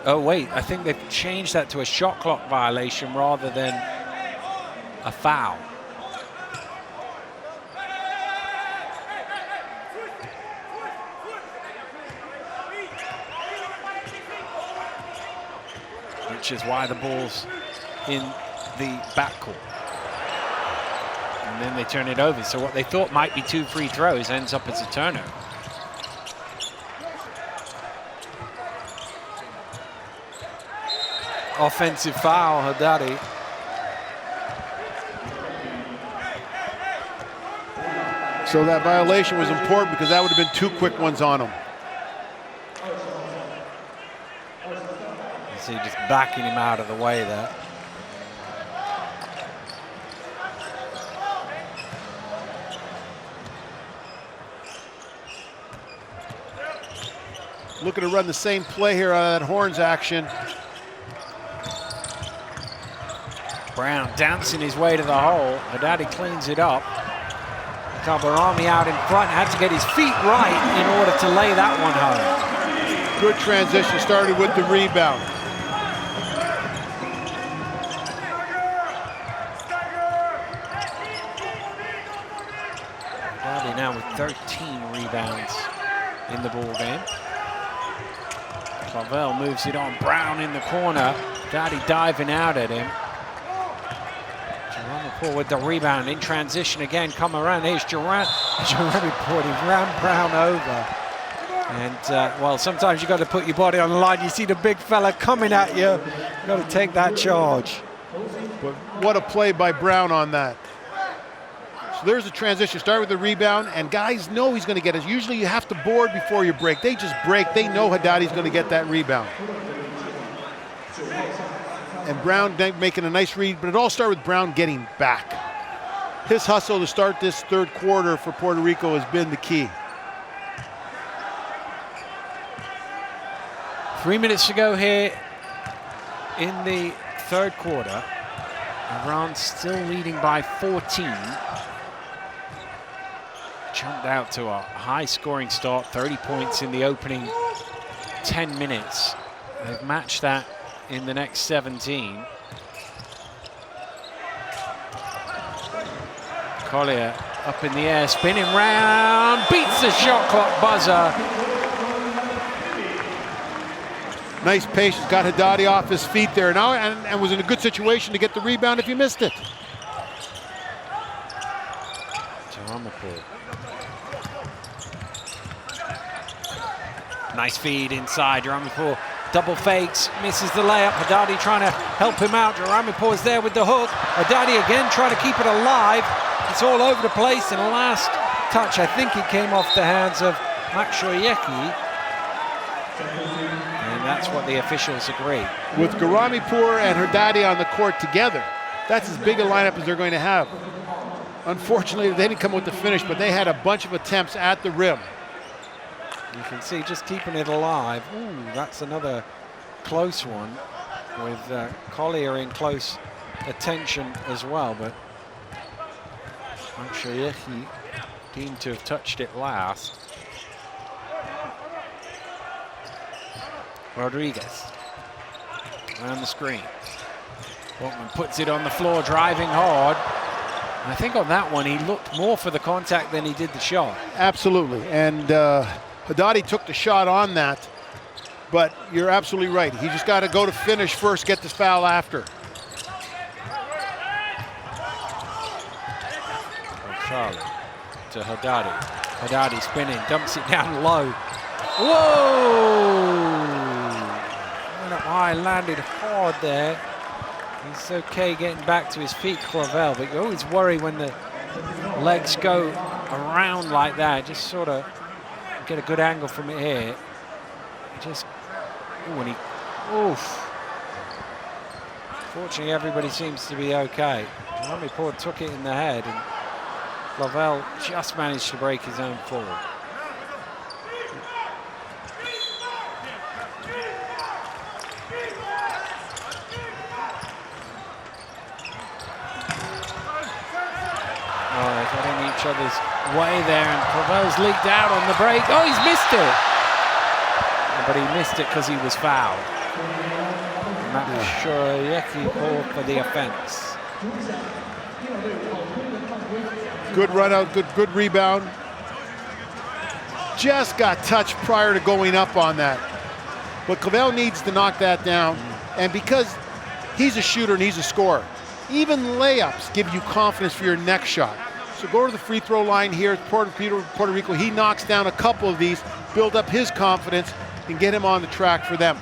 Oh, wait, I think they've changed that to a shot clock violation rather than a foul. Which is why the ball's in the backcourt. And then they turn it over. So what they thought might be 2 free throws ends up as a turnover. Offensive foul, Haddadi. So that violation was important because that would have been 2 quick ones on him. You see just backing him out of the way there. Looking to run the same play here on that Horns action. Brown dancing his way to the hole. Haddadi cleans it up. Kabarami out in front, had to get his feet right in order to lay that one home. Good transition, started with the rebound. Haddadi now with 13 rebounds in the ball game. Clavell moves it on. Brown in the corner. Haddadi diving out at him. With the rebound in transition again, come around. Here's Jerome Report. He ran Brown over. And, well, sometimes you got to put your body on the line. You see the big fella coming at you. You got to take that charge. But what a play by Brown on that. So there's the transition. Start with the rebound, and guys know he's going to get it. Usually you have to board before you break. They just break. They know Haddadi's going to get that rebound. And Brown making a nice read, but it all started with Brown getting back. His hustle to start this third quarter for Puerto Rico has been the key. 3 minutes to go here in the third quarter. Iran still leading by 14. Jumped out to a high-scoring start, 30 points in the opening 10 minutes. They've matched that in the next 17. Collier up in the air, spinning round, beats the shot clock buzzer. Nice patience, got Haddadi off his feet there now and was in a good situation to get the rebound if he missed it. Nice feed inside, Jeramipour. Double fakes, misses the layup. Haddadi trying to help him out. Jeramipour is there with the hook. Haddadi again trying to keep it alive. It's all over the place. And last touch, I think it came off the hands of Makshoyeki. And that's what the officials agree. With Jeramipour and Haddadi on the court together, that's as big a lineup as they're going to have. Unfortunately, they didn't come with the finish, but they had a bunch of attempts at the rim. You can see just keeping it alive. Ooh, that's another close one with Collier in close attention as well, but Manchayeki deemed to have touched it last. Rodriguez around the screen. Portman puts it on the floor, driving hard. And I think on that one, he looked more for the contact than he did the shot. Absolutely, and Haddadi took the shot on that, but you're absolutely right. He just got to go to finish first, get this foul after. Charlie to Haddadi. Haddadi spinning, dumps it down low. Whoa! Went up high, landed hard there. He's okay getting back to his feet, Clavell, but you always worry when the legs go around like that. Just sort of get a good angle from it here. Just, ooh, and he, oof. Fortunately, everybody seems to be okay. Rami Port took it in the head, and Clavell just managed to break his own fall. Getting each other's way there, and Clavell's leaked out on the break. Oh, he's missed it! But he missed it because he was fouled. Manchayeki called for the offense. Good run out, good rebound. Just got touched prior to going up on that. But Clavell needs to knock that down. And because he's a shooter and he's a scorer, even layups give you confidence for your next shot. So go to the free throw line here at Puerto Rico. He knocks down a couple of these, build up his confidence, and get him on the track for them.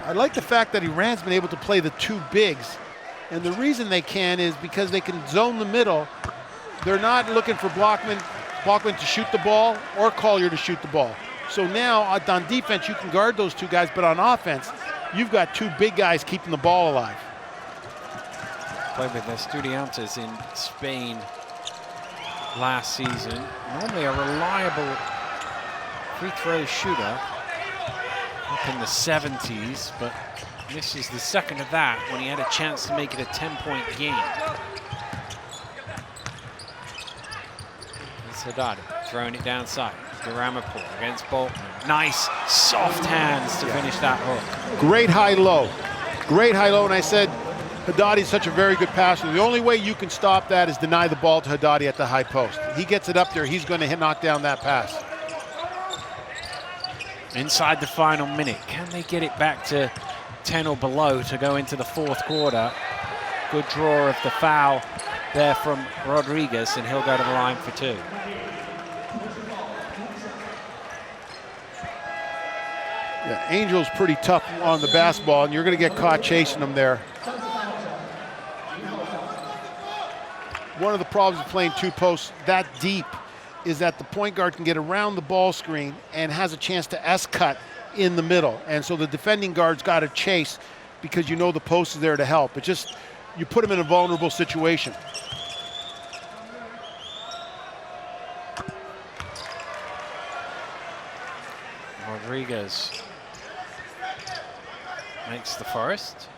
I like the fact that Iran's been able to play the two bigs. And the reason they can is because they can zone the middle. They're not looking for Blockman to shoot the ball or Collier to shoot the ball. So now on defense, you can guard those two guys, but on offense, you've got two big guys keeping the ball alive. Played with the Estudiantes in Spain last season. Normally a reliable free throw shooter up in the 70s, but this is the second of that when he had a chance to make it a 10-point game. It's Haddadi throwing it downside. Duramapur against Boltman. Nice soft hands to finish that hook. Great high-low. Great high-low, and I said Haddadi's such a very good passer. The only way you can stop that is deny the ball to Haddadi at the high post. He gets it up there, he's going to knock down that pass. Inside the final minute, can they get it back to 10 or below to go into the fourth quarter? Good draw of the foul there from Rodriguez, and he'll go to the line for two. Yeah, Angel's pretty tough on the basketball, and you're going to get caught chasing him there. One of the problems of playing two posts that deep is that the point guard can get around the ball screen and has a chance to S-cut in the middle. And so the defending guard's got to chase because you know the post is there to help. It just, you put him in a vulnerable situation. Rodriguez makes the first.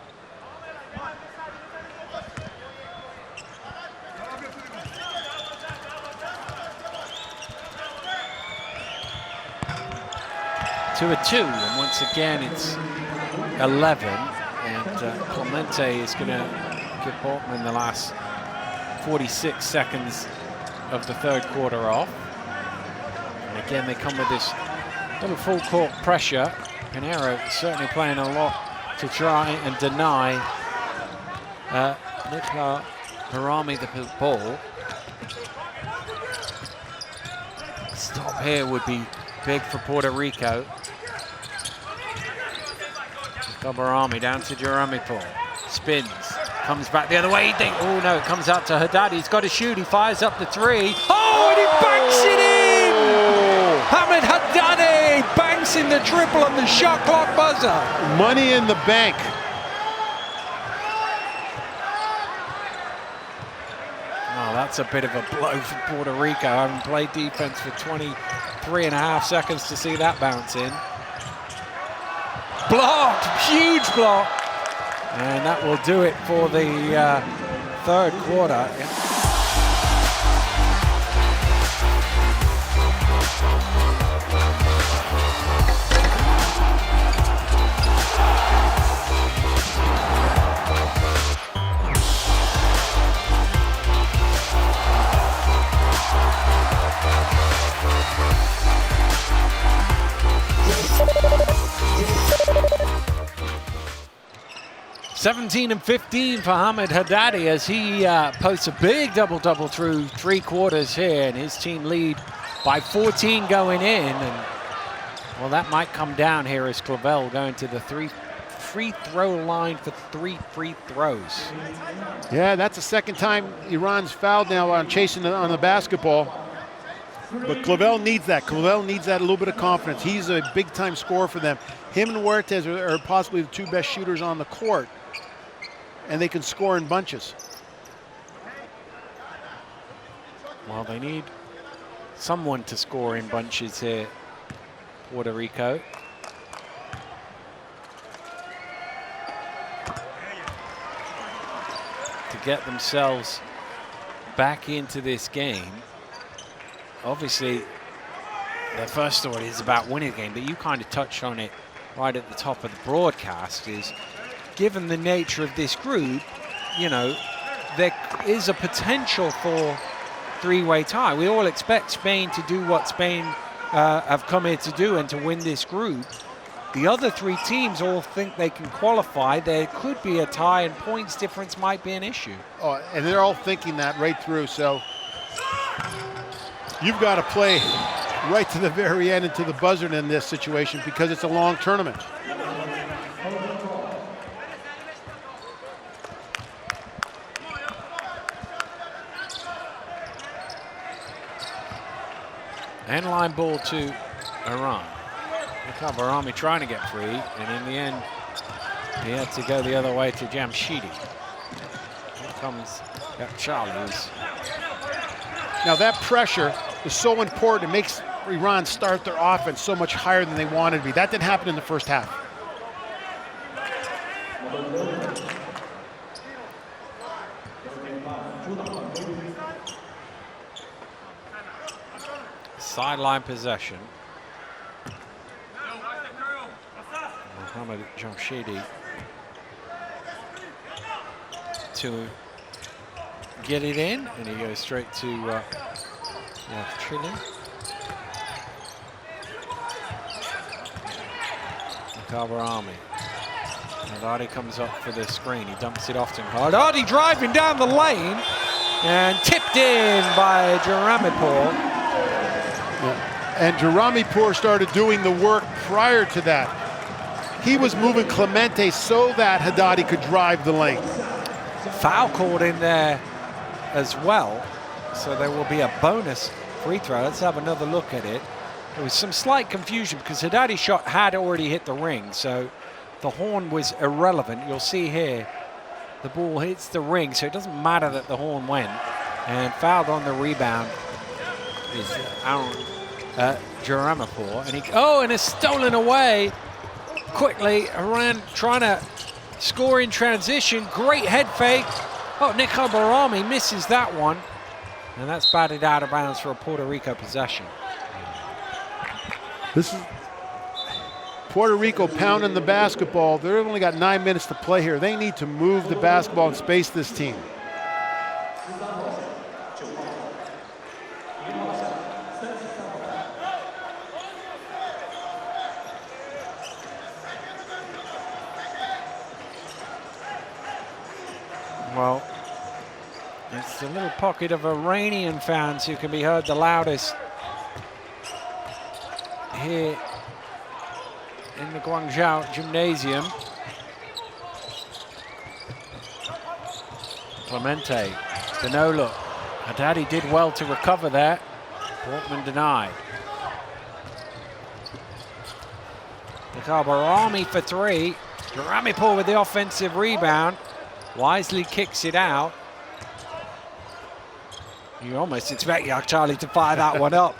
To a 2, and once again it's 11, and Clemente is going to give Boltman the last 46 seconds of the third quarter off. And again they come with this little full court pressure. Pinheiro certainly playing a lot to try and deny Nicola Harami the ball. Stop here would be big for Puerto Rico. Harami down to Duramapur. Spins. Comes back the other way. Oh no, it comes out to Haddadi. He's got to shoot. He fires up the three. Oh, and he banks it in! Oh. Hamid Haddadi banks in the triple on the shot clock buzzer. Money in the bank. Oh, that's a bit of a blow for Puerto Rico. I haven't played defense for 23.5 seconds to see that bounce in. Blocked, huge block. And that will do it for the third quarter. $17 and 15 for Ahmed Haddadi as he posts a big double-double through 3 quarters here, and his team lead by 14 going in. And well, that might come down here as Clavell going to the free throw line for 3 free throws. Yeah, that's the second time Iran's fouled now on chasing on the basketball. But Clavell needs that. Clavell needs that a little bit of confidence. He's a big-time scorer for them. Him and Huertas are possibly the 2 best shooters on the court, and they can score in bunches. Well, they need someone to score in bunches here, Puerto Rico. To get themselves back into this game. Obviously, their first story is about winning the game, but you kind of touched on it right at the top of the broadcast, is given the nature of this group, you know, there is a potential for 3-way tie. We all expect Spain to do what Spain have come here to do and to win this group. The other 3 teams all think they can qualify. There could be a tie, and points difference might be an issue. Oh, and they're all thinking that right through. So you've got to play right to the very end and to the buzzer in this situation because it's a long tournament. End line ball to Iran. Arami trying to get free, and in the end, he had to go the other way to Jamshidi. Here comes Charlie's. Now that pressure is so important. It makes Iran start their offense so much higher than they wanted to be. That didn't happen in the first half. Sideline possession. Mohamed Jamshidi to get it in, and he goes straight to Chile. Arami. Haddadi comes up for the screen. He dumps it off to Haddadi driving down the lane and tipped in by Jaramipur. And Jaramipur started doing the work prior to that. He was moving Clemente so that Haddadi could drive the lane. Foul called in there as well, so there will be a bonus free throw. Let's have another look at it. There was some slight confusion because Haddadi's shot had already hit the ring, so the horn was irrelevant. You'll see here the ball hits the ring, so it doesn't matter that the horn went. And fouled on the rebound is Aaron Jaramipur, and and it's stolen away quickly. Iran trying to score in transition. Great head fake. Oh, Nick Arami misses that one, and that's batted out of bounds for a Puerto Rico possession. This is Puerto Rico pounding the basketball. They've only got 9 minutes to play here. They need to move the basketball and space this team. Well, it's the little pocket of Iranian fans who can be heard the loudest here in the Guangzhou Gymnasium. Clemente, the no look. Haddadi did well to recover there. Portman denied. Arami for 3. Jaramipur with the offensive rebound. Wisely kicks it out. You almost expect Charlie to fire that one up.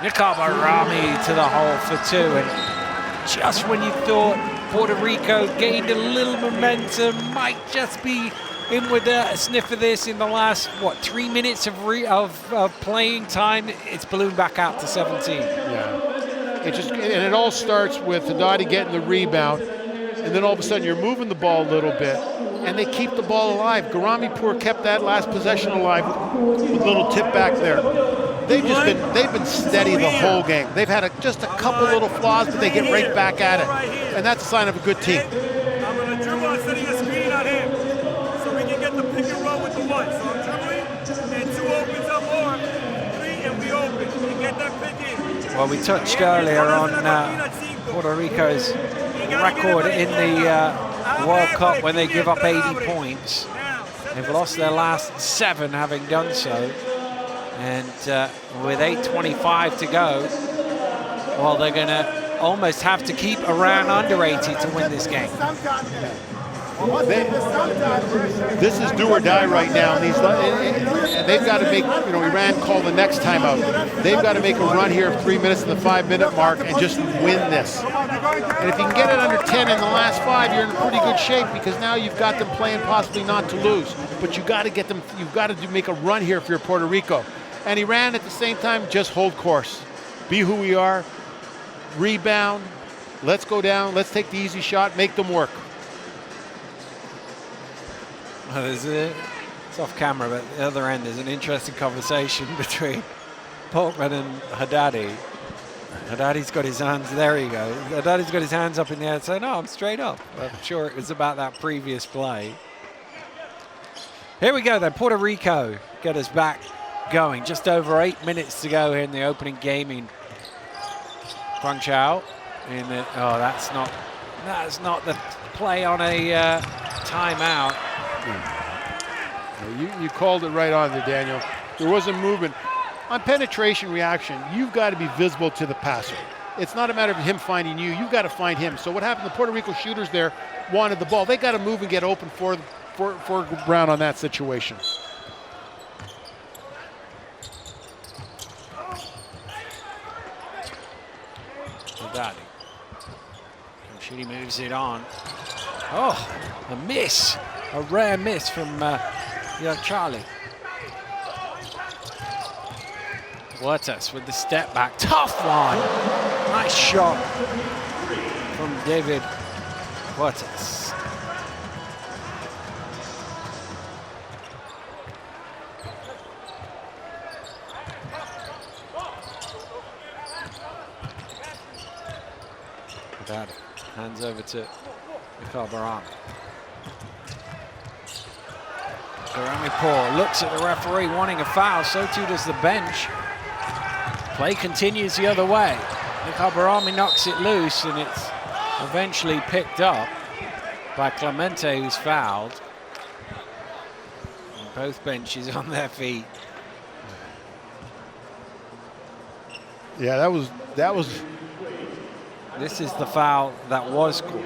Arami to the hole for 2, and just when you thought Puerto Rico gained a little momentum, might just be in with a sniff of this in the last, what, 3 minutes of playing time, it's ballooned back out to 17. Yeah, it all starts with Haddadi getting the rebound, and then all of a sudden you're moving the ball a little bit, and they keep the ball alive. Garamipour kept that last possession alive with a little tip back there. They've been steady the whole game. They've had just a couple little flaws, but they get right back at it, and that's a sign of a good team. I'm going to dribble and setting a screen on him, so we can get the pick and roll with the one. So I'm dribbling, and 2 opens up more, 3, and we open, and get that pick in. Well, we touched earlier on Puerto Rico's record in the World Cup when they give up 80 points. They've lost their last 7 having done so. And with 8:25 to go, well, they're going to almost have to keep Iran under 80 to win this game. This is do or die right now, and they've got to make, Iran call the next time out. They've got to make a run here of 3 minutes in the 5-minute mark and just win this. And if you can get it under 10 in the last 5, you're in pretty good shape, because now you've got them playing possibly not to lose. But you got to get them. You've got to make a run here if you're Puerto Rico. And Iran at the same time, just hold course. Be who we are. Rebound. Let's go down. Let's take the easy shot. Make them work. Well, it's off camera, but at the other end, there's an interesting conversation between Portman and Haddadi. Haddadi's got his hands, there he goes. Haddadi's got his hands up in the air saying, no, I'm straight up. I'm sure it was about that previous play. Here we go then, Puerto Rico get us back going. Just over 8 minutes to go here in the opening gaming. Punch out. That's not the play on a timeout. You called it right on there, Daniel. There was a movement. On penetration reaction, you've got to be visible to the passer. It's not a matter of him finding you. You've got to find him. So what happened, the Puerto Rico shooters there wanted the ball. They got to move and get open for Brown on that situation. Haddadi. She moves it on. Oh, a miss. A rare miss from young Charlie. Huertas with the step back. Tough one. Nice shot from David Huertas. Haddadi hands over to Clavell. Garamipour looks at the referee wanting a foul, so too does the bench. Play continues the other way. Clavell knocks it loose, and it's eventually picked up by Clemente, who's fouled. And both benches on their feet. Yeah, that was. This is the foul that was called.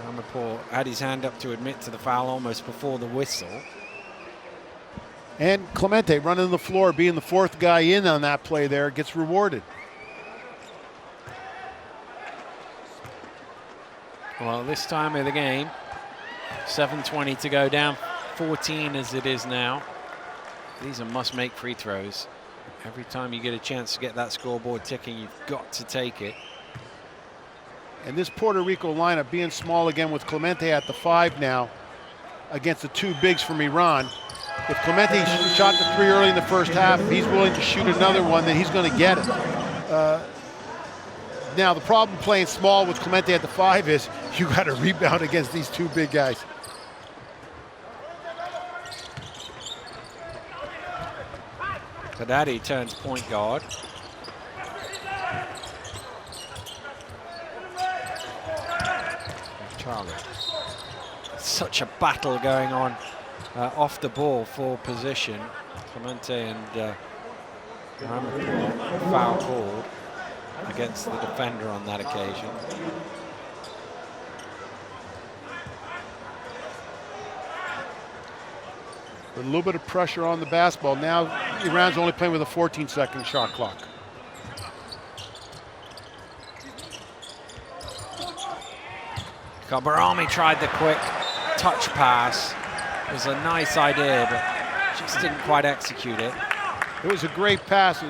Garamipour had his hand up to admit to the foul almost before the whistle. And Clemente running the floor, being the 4th guy in on that play there, gets rewarded. Well, this time of the game, 7:20 to go, down 14 as it is now. These are must-make free throws. Every time you get a chance to get that scoreboard ticking, you've got to take it. And this Puerto Rico lineup being small again with Clemente at the 5 now against the 2 bigs from Iran. If Clemente shot the 3 early in the first half, if he's willing to shoot another one, then he's going to get it. Now, the problem playing small with Clemente at the 5 is you got to rebound against these 2 big guys. Haddadi turns point guard. Charlie. Such a battle going on off the ball for position. Clemente and Garamipour foul called against the defender on that occasion. With a little bit of pressure on the basketball. Now Iran's only playing with a 14-second shot clock. Kabarami tried the quick touch pass. It was a nice idea, but just didn't quite execute it. It was a great pass.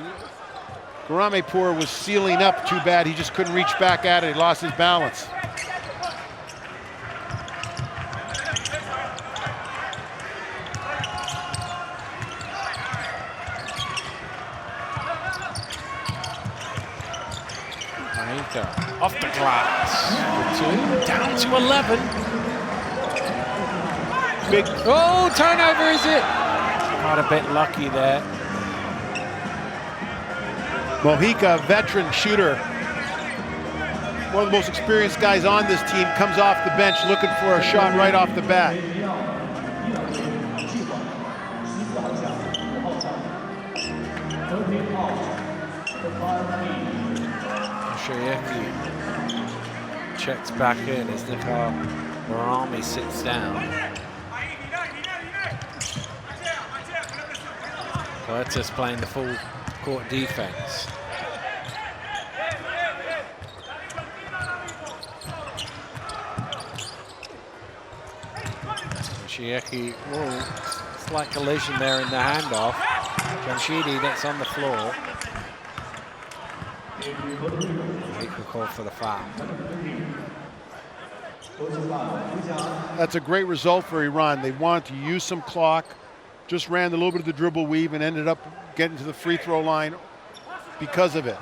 Garamepour was sealing up too bad. He just couldn't reach back at it. He lost his balance. Off the glass. 2, down to 11. Big. Oh, turnover, is it? Got a bit lucky there. Mojica, veteran shooter, one of the most experienced guys on this team, comes off the bench looking for a shot right off the bat. Shoyeki checks back in as Kabarami sits down. Curtis playing the full court defense. Shoyeki, slight collision there in the handoff. Jamshidi, that's on the floor. Equal call for the foul. That's a great result for Iran. They wanted to use some clock, just ran a little bit of the dribble weave and ended up getting to the free throw line because of it.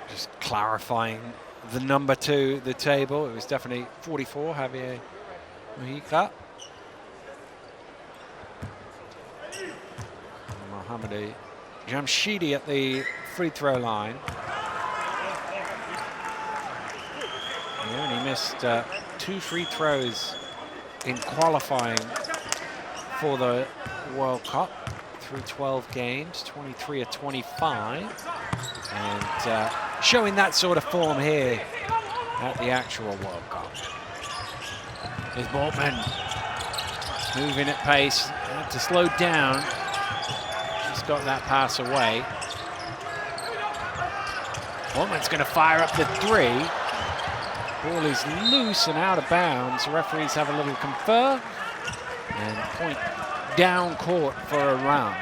Just clarifying the number to the table. It was definitely 44, Javier Mojica. Mohammadi Jamshidi at the free throw line. He only missed 2 free throws in qualifying for the World Cup through 12 games, 23 of 25. And showing that sort of form here at the actual World Cup. Here's Boltman moving at pace, had to slow down. Just got that pass away. Boltman's going to fire up the 3. Ball is loose and out of bounds. The referees have a little confer. And point down court for Iran.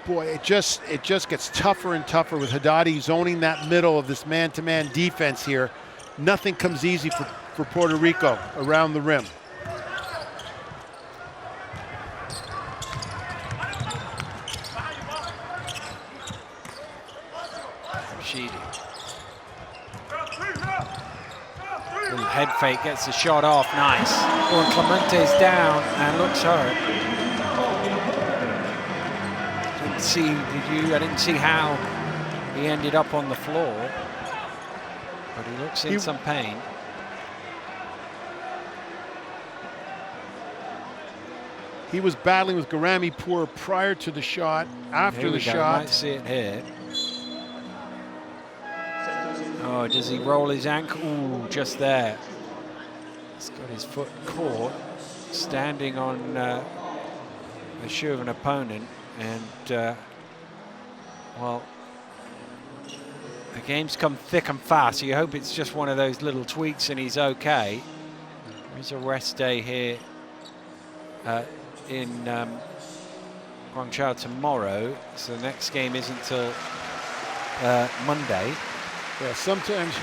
Boy, it just gets tougher and tougher with Haddadi zoning that middle of this man-to-man defense here. Nothing comes easy for Puerto Rico around the rim. Little head fake, gets the shot off, nice. Oh, and Clemente's down and looks hurt. Didn't see, did you? I didn't see how he ended up on the floor, but he looks in some pain. He was battling with Garamepour prior to the shot, after the shot. Might see it here. Oh, does he roll his ankle? Ooh, just there. He's got his foot caught, standing on the shoe of an opponent. And, well, the game's come thick and fast. So you hope it's just one of those little tweaks and he's okay. There's a rest day here in Guangzhou tomorrow. So the next game isn't till Monday. Yeah, sometimes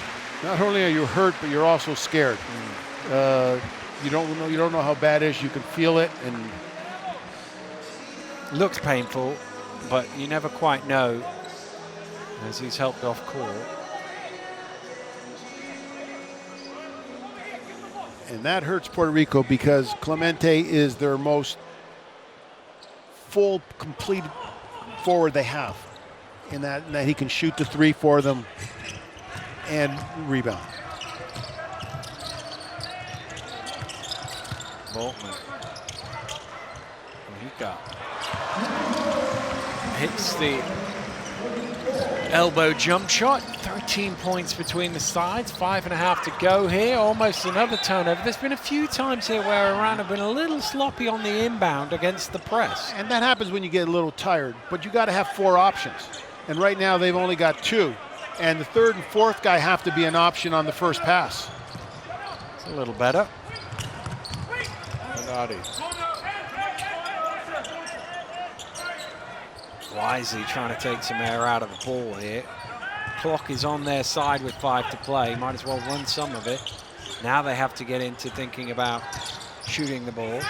not only are you hurt, but you're also scared. You don't know how bad it is. You can feel it, and looks painful, but you never quite know as he's helped off court. And that hurts Puerto Rico because Clemente is their most full, complete forward they have. In that he can shoot the 3 for them and rebound. Boltman. Mojica hits the elbow jump shot. 13 points between the sides, 5.5 to go here. Almost another turnover. There's been a few times here where Iran have been a little sloppy on the inbound against the press. And that happens when you get a little tired, but you got to have 4 options. And right now they've only got 2. And the 3rd and 4th guy have to be an option on the first pass. It's a little better. Wisely trying to take some air out of the ball here. Clock is on their side with 5 to play. Might as well run some of it. Now they have to get into thinking about shooting the ball.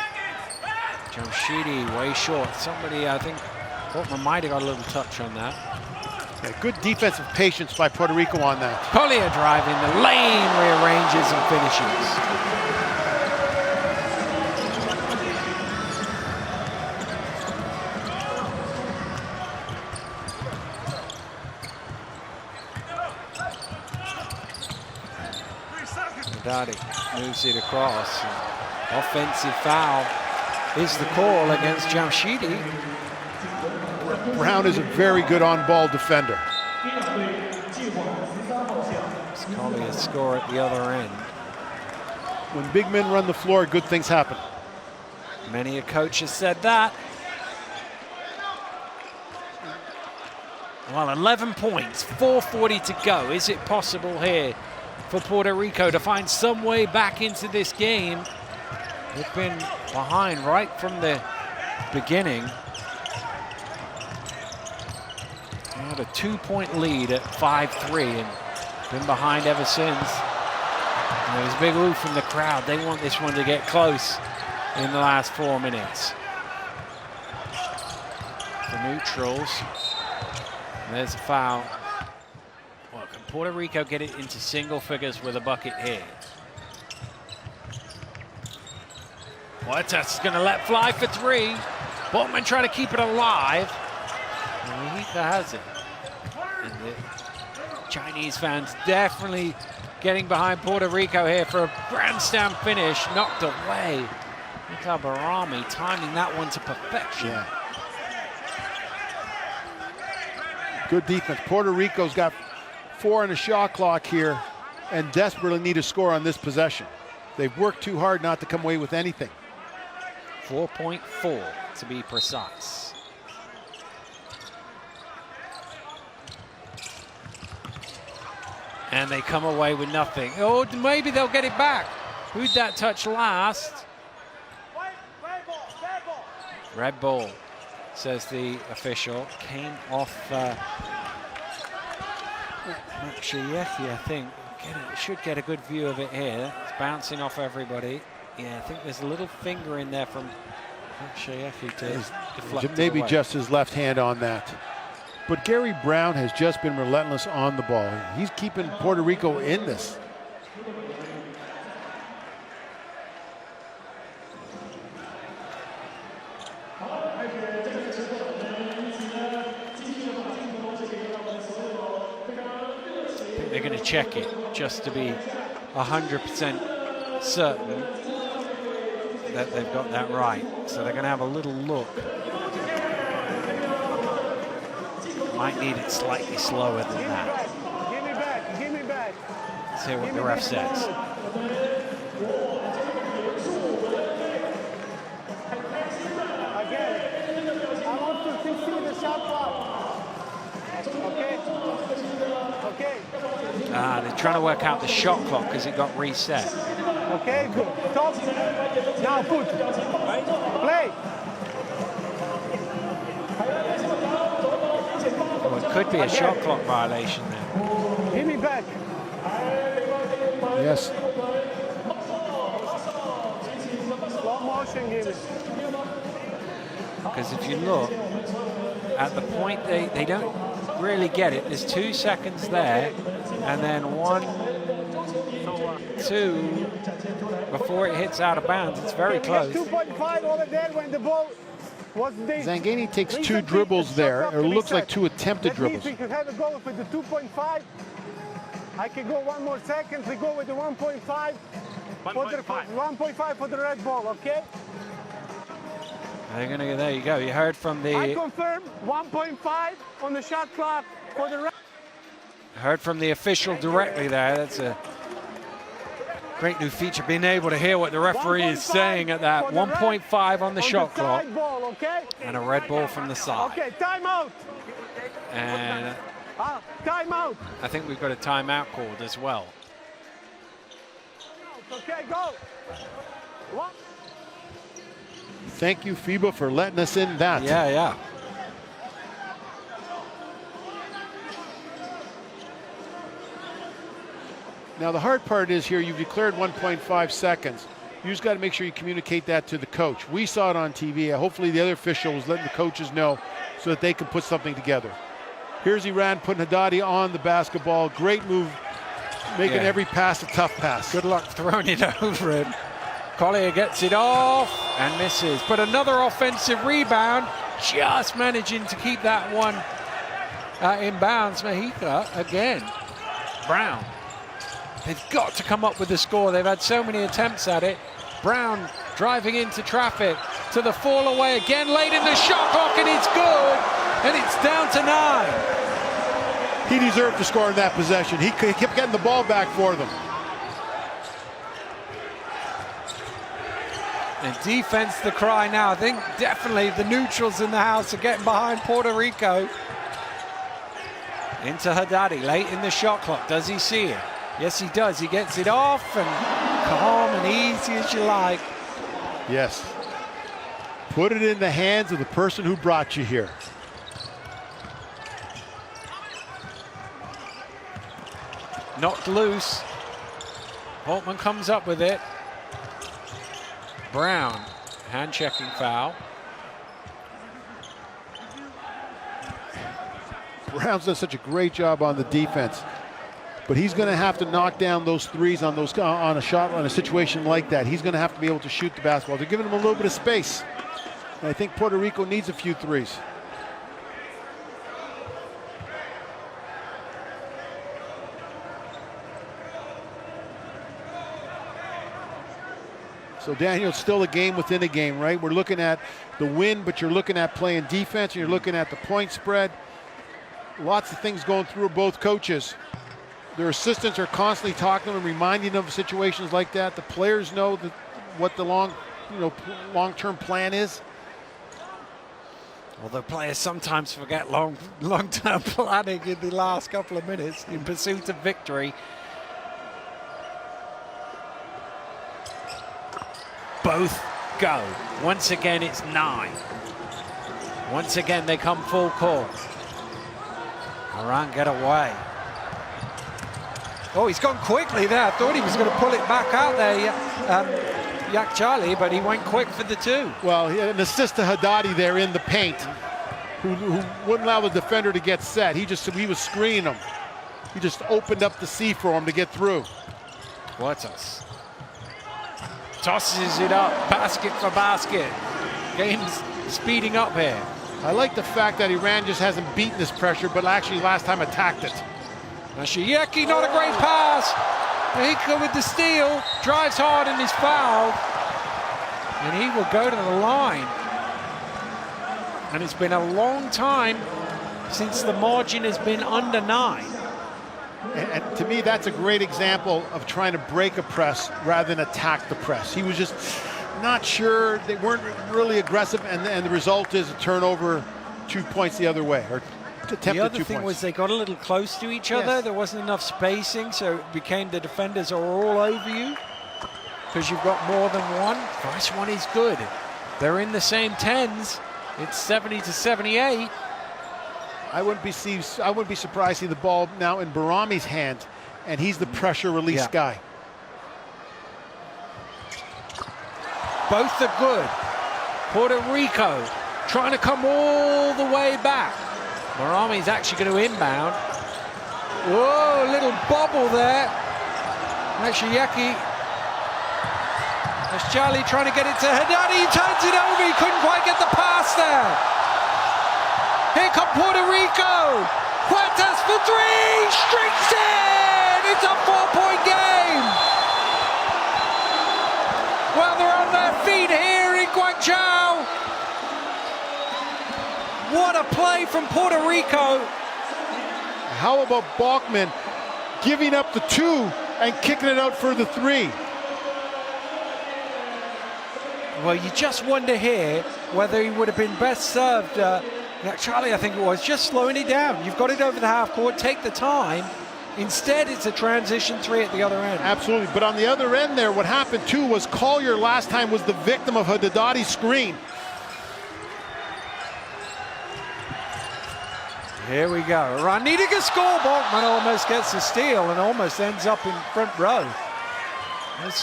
Jamshidi way short. Somebody, I think, Portman might have got a little touch on that. Yeah, good defensive patience by Puerto Rico on that. Collier driving the lane, rearranges and finishes. Moves it across. Offensive foul is the call against Jamshidi. Brown is a very good on-ball defender. Collier's score at the other end. When big men run the floor, good things happen. Many a coach has said that. Well, 11 points, 4:40 to go. Is it possible here for Puerto Rico to find some way back into this game? They've been behind right from the beginning. They had a 2-point lead at 5-3 and been behind ever since. And there was a big oof from the crowd. They want this one to get close in the last 4 minutes. The neutrals. And there's a foul. Well, can Puerto Rico get it into single figures with a bucket here? Huertas is going to let fly for 3. Boltman trying to keep it alive. Mujica has it. And the Chinese fans definitely getting behind Puerto Rico here for a grandstand finish. Knocked away. Mika Barami timing that one to perfection. Yeah. Good defense. Puerto Rico's got 4 on the shot clock here and desperately need a score on this possession. They've worked too hard not to come away with anything. 4.4 to be precise. And they come away with nothing. Oh, maybe they'll get it back. Who'd that touch last? Red ball, says the official. Came off Makshayeki, I think. Should get a good view of it here. It's bouncing off everybody. Yeah, I think there's a little finger in there from Makshayeki to deflect maybe away. Just his left hand on that. But Gary Brown has just been relentless on the ball. He's keeping Puerto Rico in this. They're going to check it just to be 100% certain that they've got that right. So they're going to have a little look. Might need it slightly slower than that. Give me back. Let's hear what the ref says. Again, I want to see the shot clock. Okay. They're trying to work out the shot clock because it got reset. Okay, good. Stop. Now put. Play. Well, it could be a shot clock violation there. Give me back. Yes. Slow motion, give it. Because if you look at the point, they don't really get it. There's 2 seconds there, and then 1, 2 before it hits out of bounds. It's very close. 2.5 over there when the ball was there. Zangani takes 2 dribbles there. It looks like 2 attempted dribbles. If you have a goal with the 2.5, I can go 1 more second. We go with the 1.5. 1.5 for the red ball, okay? They're gonna. There you go. You heard from the. I confirm 1.5 on the shot clock for the red. Heard from the official directly there. That's a great new feature, being able to hear what the referee is saying at that. 1.5 on the shot clock. And a red ball from the side. Okay, timeout. And Timeout. I think we've got a timeout called as well. Okay, go. What? Thank you, FIBA, for letting us in that. Yeah, yeah. Now, the hard part is here, you've declared 1.5 seconds. You just got to make sure you communicate that to the coach. We saw it on TV. Hopefully the other official was letting the coaches know so that they can put something together. Here's Iran putting Haddadi on the basketball. Great move, making every pass a tough pass. Good luck throwing it over him. Collier gets it off and misses. But another offensive rebound, just managing to keep that one in bounds. Mahika again. Brown. They've got to come up with the score. They've had so many attempts at it. Brown driving into traffic to the fall away again late in the shot clock, and it's good. And it's down to 9. He deserved to score in that possession. He kept getting the ball back for them. And defense the cry now. I think definitely the neutrals in the house are getting behind Puerto Rico. Into Haddadi late in the shot clock. Does he see it? Yes, he does. He gets it off and calm and easy as you like. Yes. Put it in the hands of the person who brought you here. Knocked loose. Holtman comes up with it. Brown, hand-checking foul. Brown's done such a great job on the defense, but he's going to have to knock down those threes on those on a situation like that. He's going to have to be able to shoot the basketball. They're giving him a little bit of space, and I think Puerto Rico needs a few threes. So Daniel, it's still a game within a game, right? We're looking at the win, but you're looking at playing defense, and you're looking at the point spread. Lots of things going through both coaches. Their assistants are constantly talking and reminding them of situations like that. The players know that what the long-term plan is. Although players sometimes forget long-term planning in the last couple of minutes in pursuit of victory. Both go. Once again, it's 9. Once again, they come full court. Iran get away. Oh, he's gone quickly there. I thought he was going to pull it back out there, Yak Charlie, but he went quick for the 2. Well, he had an assist to Haddadi there in the paint, who wouldn't allow the defender to get set. He was screening him. He just opened up the sea for him to get through. Huertas tosses it up, basket for basket. Game's speeding up here. I like the fact that Iran just hasn't beaten this pressure, but actually last time attacked it. Mashieki, not a great pass. Mahika with the steal, drives hard and is fouled. And he will go to the line. And it's been a long time since the margin has been under 9. And to me, that's a great example of trying to break a press rather than attack the press. He was just not sure. They weren't really aggressive, and the result is a turnover, 2 points the other way, or attempted 2 points. The other thing was they got a little close to each other. Yes. There wasn't enough spacing, so it became the defenders are all over you because you've got more than one. First one is good. They're in the same 10s. It's 70 to 78. I wouldn't be surprised to see the ball now in Barami's hand, and he's the pressure release guy. Both are good. Puerto Rico trying to come all the way back. Barami's actually going to inbound. Whoa, little bobble there. Mashieki. That's Charlie trying to get it to Haddadi. He turns it over. He couldn't quite get the pass there. Here come Puerto Rico. Huertas for 3. Streaks in. It's a 4-point game. Well, they're on their feet here in Guangzhou. What a play from Puerto Rico. How about Balkman giving up the 2 and kicking it out for the 3? Well, you just wonder here whether he would have been best served. Charlie, I think it was, just slowing it down. You've got it over the half court, take the time. Instead, it's a transition 3 at the other end. Absolutely, but on the other end there, what happened too was Collier last time was the victim of Haddadi's screen. Here we go. Iran needing a score. Balkman almost gets a steal and almost ends up in front row.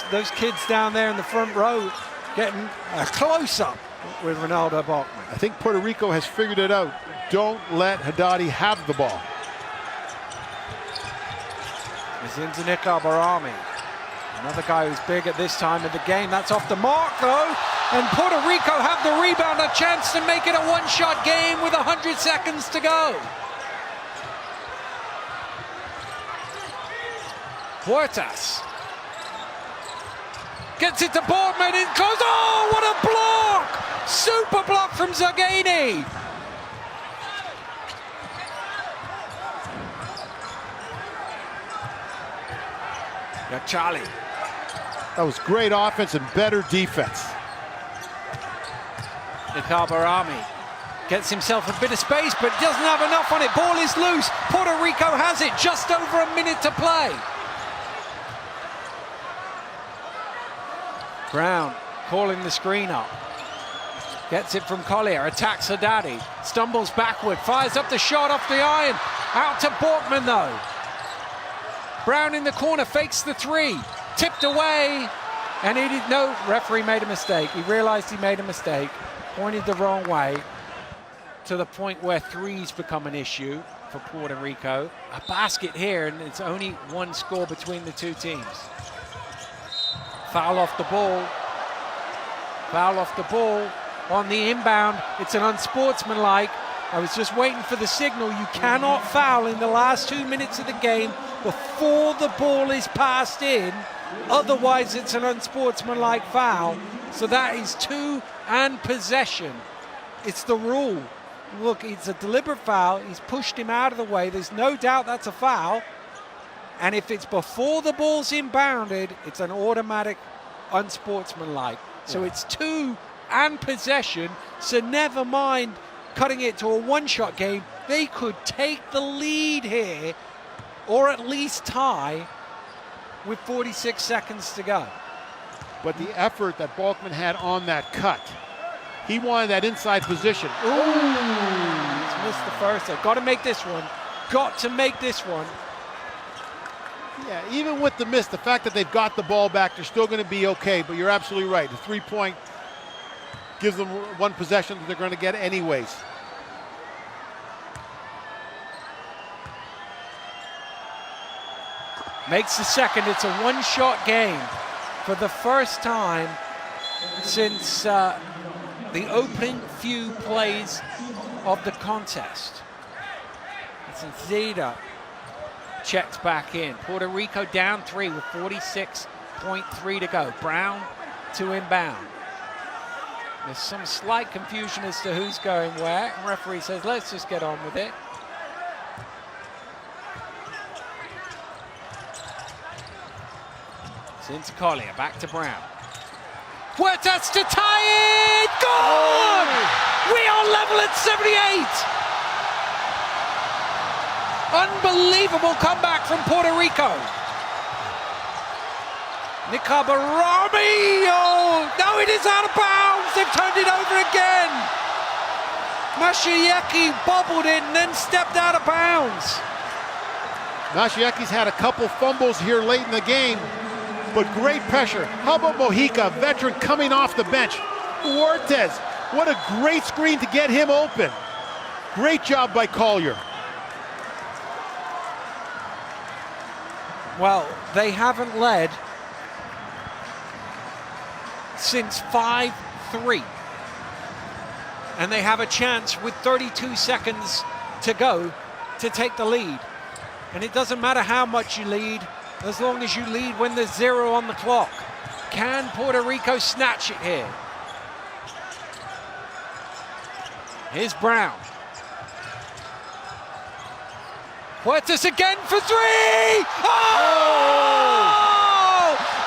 Those kids down there in the front row getting a close-up with Ronaldo Balkman. I think Puerto Rico has figured it out. Don't let Haddadi have the ball. It's into Barami. Another guy who's big at this time of the game. That's off the mark, though. And Puerto Rico have the rebound, a chance to make it a one-shot game with 100 seconds to go. Huertas gets it to Boardman. It goes, oh, what a block! Super block from Zagani. Got Charlie. That was great offense and better defense. Barami gets himself a bit of space, but doesn't have enough on it. Ball is loose. Puerto Rico has it. Just over a minute to play. Brown calling the screen up. Gets it from Collier. Attacks Haddadi. Stumbles backward. Fires up the shot off the iron. Out to Balkman, though. Brown in the corner. Fakes the 3. Tipped away. And he did no. Referee made a mistake. He realized he made a mistake. Pointed the wrong way, to the point where 3s become an issue for Puerto Rico. A basket here, and it's only one score between the two teams. Foul off the ball. Foul off the ball. On the inbound, it's an unsportsmanlike. I was just waiting for the signal. You cannot foul in the last 2 minutes of the game before the ball is passed in. Otherwise, it's an unsportsmanlike foul. So that is 2 and possession. It's the rule. Look, it's a deliberate foul. He's pushed him out of the way. There's no doubt that's a foul. And if it's before the ball's inbounded, it's an automatic unsportsmanlike. So it's 2 and possession. So never mind cutting it to a one-shot game. They could take the lead here, or at least tie, with 46 seconds to go. But the effort that Balkman had on that cut, he wanted that inside position. Ooh, he's missed the first. Got to make this one. Got to make this one. Yeah, even with the miss, the fact that they've got the ball back, they're still going to be okay. But you're absolutely right. The 3-point gives them one possession that they're going to get anyways. Makes the second. It's a one-shot game for the first time since the opening few plays of the contest. It's Zeta checks back in. Puerto Rico down 3 with 46.3 to go. Brown to inbound. There's some slight confusion as to who's going where. The referee says, let's just get on with it. Into Collier, back to Brown. Huertas to tie it! Gone! We are level at 78! Unbelievable comeback from Puerto Rico. Barami! Oh, no, it is out of bounds! They've turned it over again! Mashiaki bobbled it and then stepped out of bounds. Mashiaki's had a couple fumbles here late in the game, but great pressure. How about Mojica, veteran coming off the bench? Huertas, what a great screen to get him open. Great job by Collier. Well, they haven't led since 5-3. And they have a chance with 32 seconds to go to take the lead. And it doesn't matter how much you lead, as long as you lead when there's 0 on the clock. Can Puerto Rico snatch it here? Here's Brown. Puertas again for three! Oh!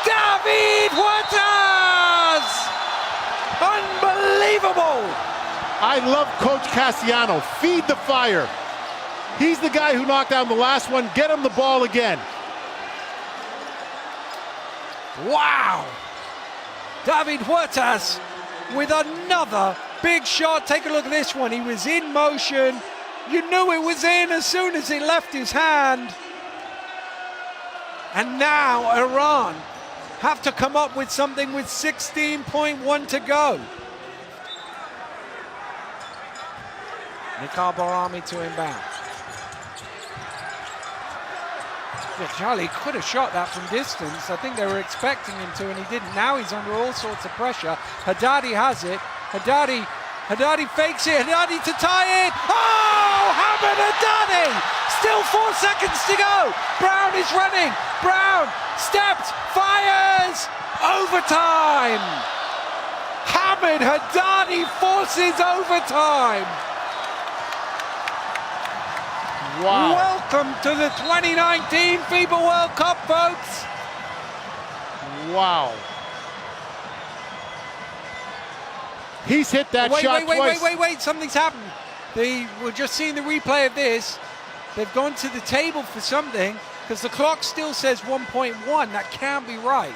David Puertas! Unbelievable! I love Coach Cassiano. Feed the fire. He's the guy who knocked down the last one. Get him the ball again. Wow! David Puertas with another big shot. Take a look at this one. He was in motion. You knew it was in as soon as it left his hand. And now Iran have to come up with something with 16.1 to go. Nikar Barami to inbound. Yeah, Charlie could have shot that from distance. I think they were expecting him to, and he didn't. Now he's under all sorts of pressure. Haddadi has it. Haddadi fakes it. Haddadi to tie it. Oh, Hamid Haddadi! Still 4 seconds to go. Brown is running. Brown steps, fires. Overtime. Hamid Haddadi forces overtime. Wow. Welcome to the 2019 FIBA World Cup, folks. Wow. He's hit that shot twice. Wait, something's happened. We're just seeing the replay of this. They've gone to the table for something because the clock still says 1.1. That can't be right.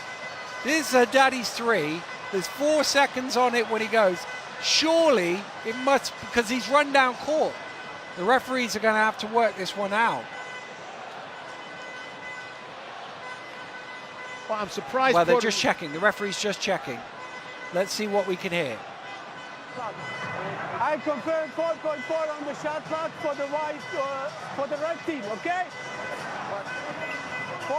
This is Haddadi's three. There's 4 seconds on it when he goes. Surely it must, because he's run down court. The referees are going to have to work this one out. Well, I'm surprised. Well, they're just checking. The referee's just checking. Let's see what we can hear. I confirm 4.4 on the shot clock for the for the red team, okay?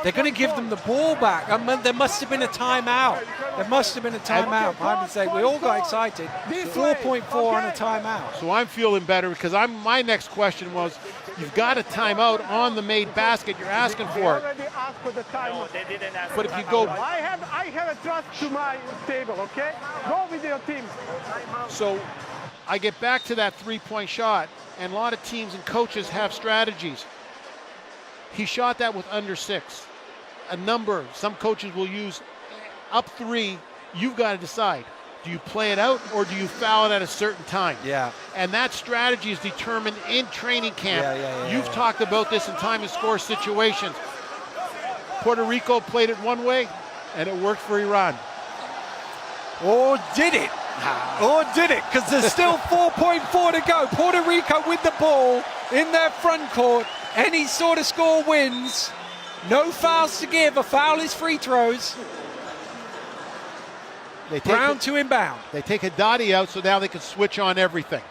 They're going to give them the ball back. I mean, there must have been a timeout. There must have been a timeout. I have to say, we all got excited. 4.4 on a timeout. So I'm feeling better because my next question was, you've got a timeout on the made basket. You're asking for it. Already asked for the timeout. They didn't ask. But if you go, I have a trust to my table, okay? Go with your team. so I get back to that three-point shot, and a lot of teams and coaches have strategies. He shot that with under 6. Some coaches will use up 3. You've got to decide. Do you play it out or do you foul it at a certain time? Yeah. And that strategy is determined in training camp. You've Yeah. talked about this in time and score situations. Puerto Rico played it one way, and it worked for Iran. Or did it? Or did it? Because there's still 4.4 to go. Puerto Rico with the ball in their front court. Any sort of score wins. No fouls to give. A foul is free throws. Brown to inbound. They take Haddadi out, so now they can switch on everything.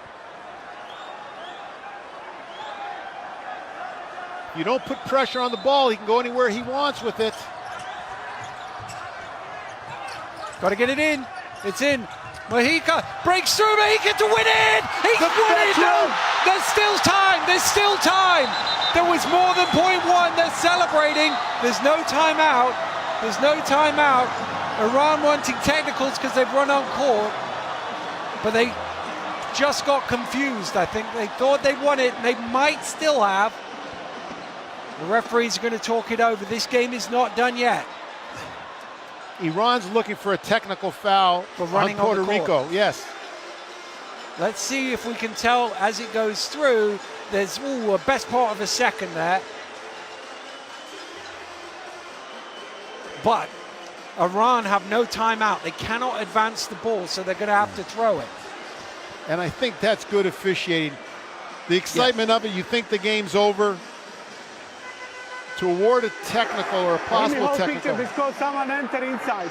You don't put pressure on the ball, he can go anywhere he wants with it. Got to get it in. It's in. Mojica breaks through. Mojica to win it. He's won it. No. There's still time. There's still time. There was more than 0.1. They're celebrating. There's no timeout. There's no timeout. Iran wanting technicals because they've run on court, but they just got confused. I think they thought they'd won it, and they might still have. The referees are going to talk it over. This game is not done yet. Iran's looking for a technical foul For running on Puerto on the court. Rico. Yes. Let's see if we can tell as it goes through. There's a best part of a second there. But Iran have no timeout. They cannot advance the ball, so they're going to have to throw it. And I think that's good officiating. The excitement of it, you think the game's over. To award a technical or a possible technical. Because someone enter inside.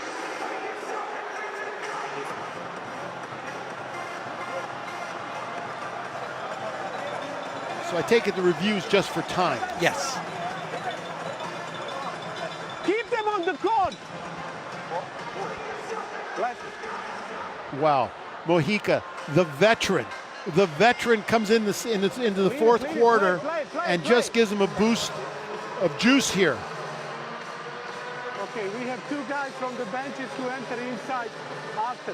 So I take it the review's just for time. Yes. Keep them on the court. Wow. Mojica, the veteran comes into the fourth quarter and just gives them a boost of juice here. Okay, we have 2 guys from the benches to enter inside after.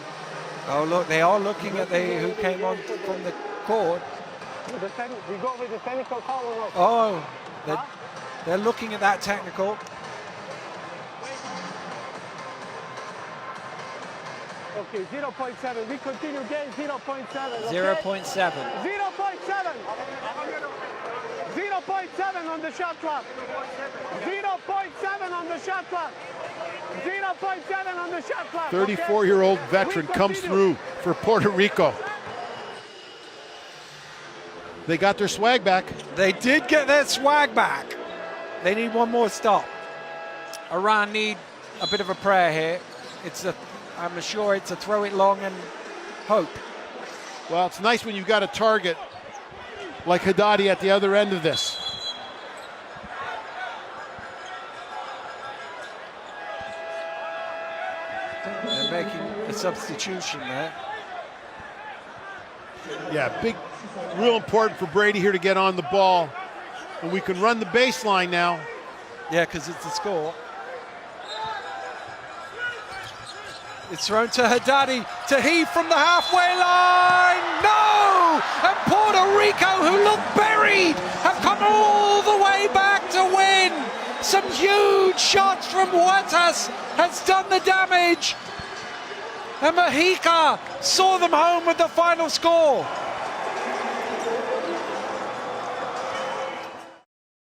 Oh, look, they are looking at who came on from the court. We go with the technical foul or not? Oh, They're looking at that technical. Okay, 0.7. We continue game 0.7. Okay? 0.7. 0.7. 0.7 on the shot clock. 0.7 on the shot clock. 0.7 on the shot clock. 34-year-old veteran comes through for Puerto Rico. They got their swag back. They did get their swag back. They need one more stop. Iran need a bit of a prayer here. I'm sure it's a throw it long and hope. Well, it's nice when you've got a target like Haddadi at the other end of this. They're making a substitution there. Yeah, real important for Brady here to get on the ball. And we can run the baseline now. Yeah, because it's the score. It's thrown to Haddadi, to heave from the halfway line. No! And Puerto Rico, who looked buried, have come all the way back to win. Some huge shots from Huertas has done the damage. And Mexico saw them home with the final score.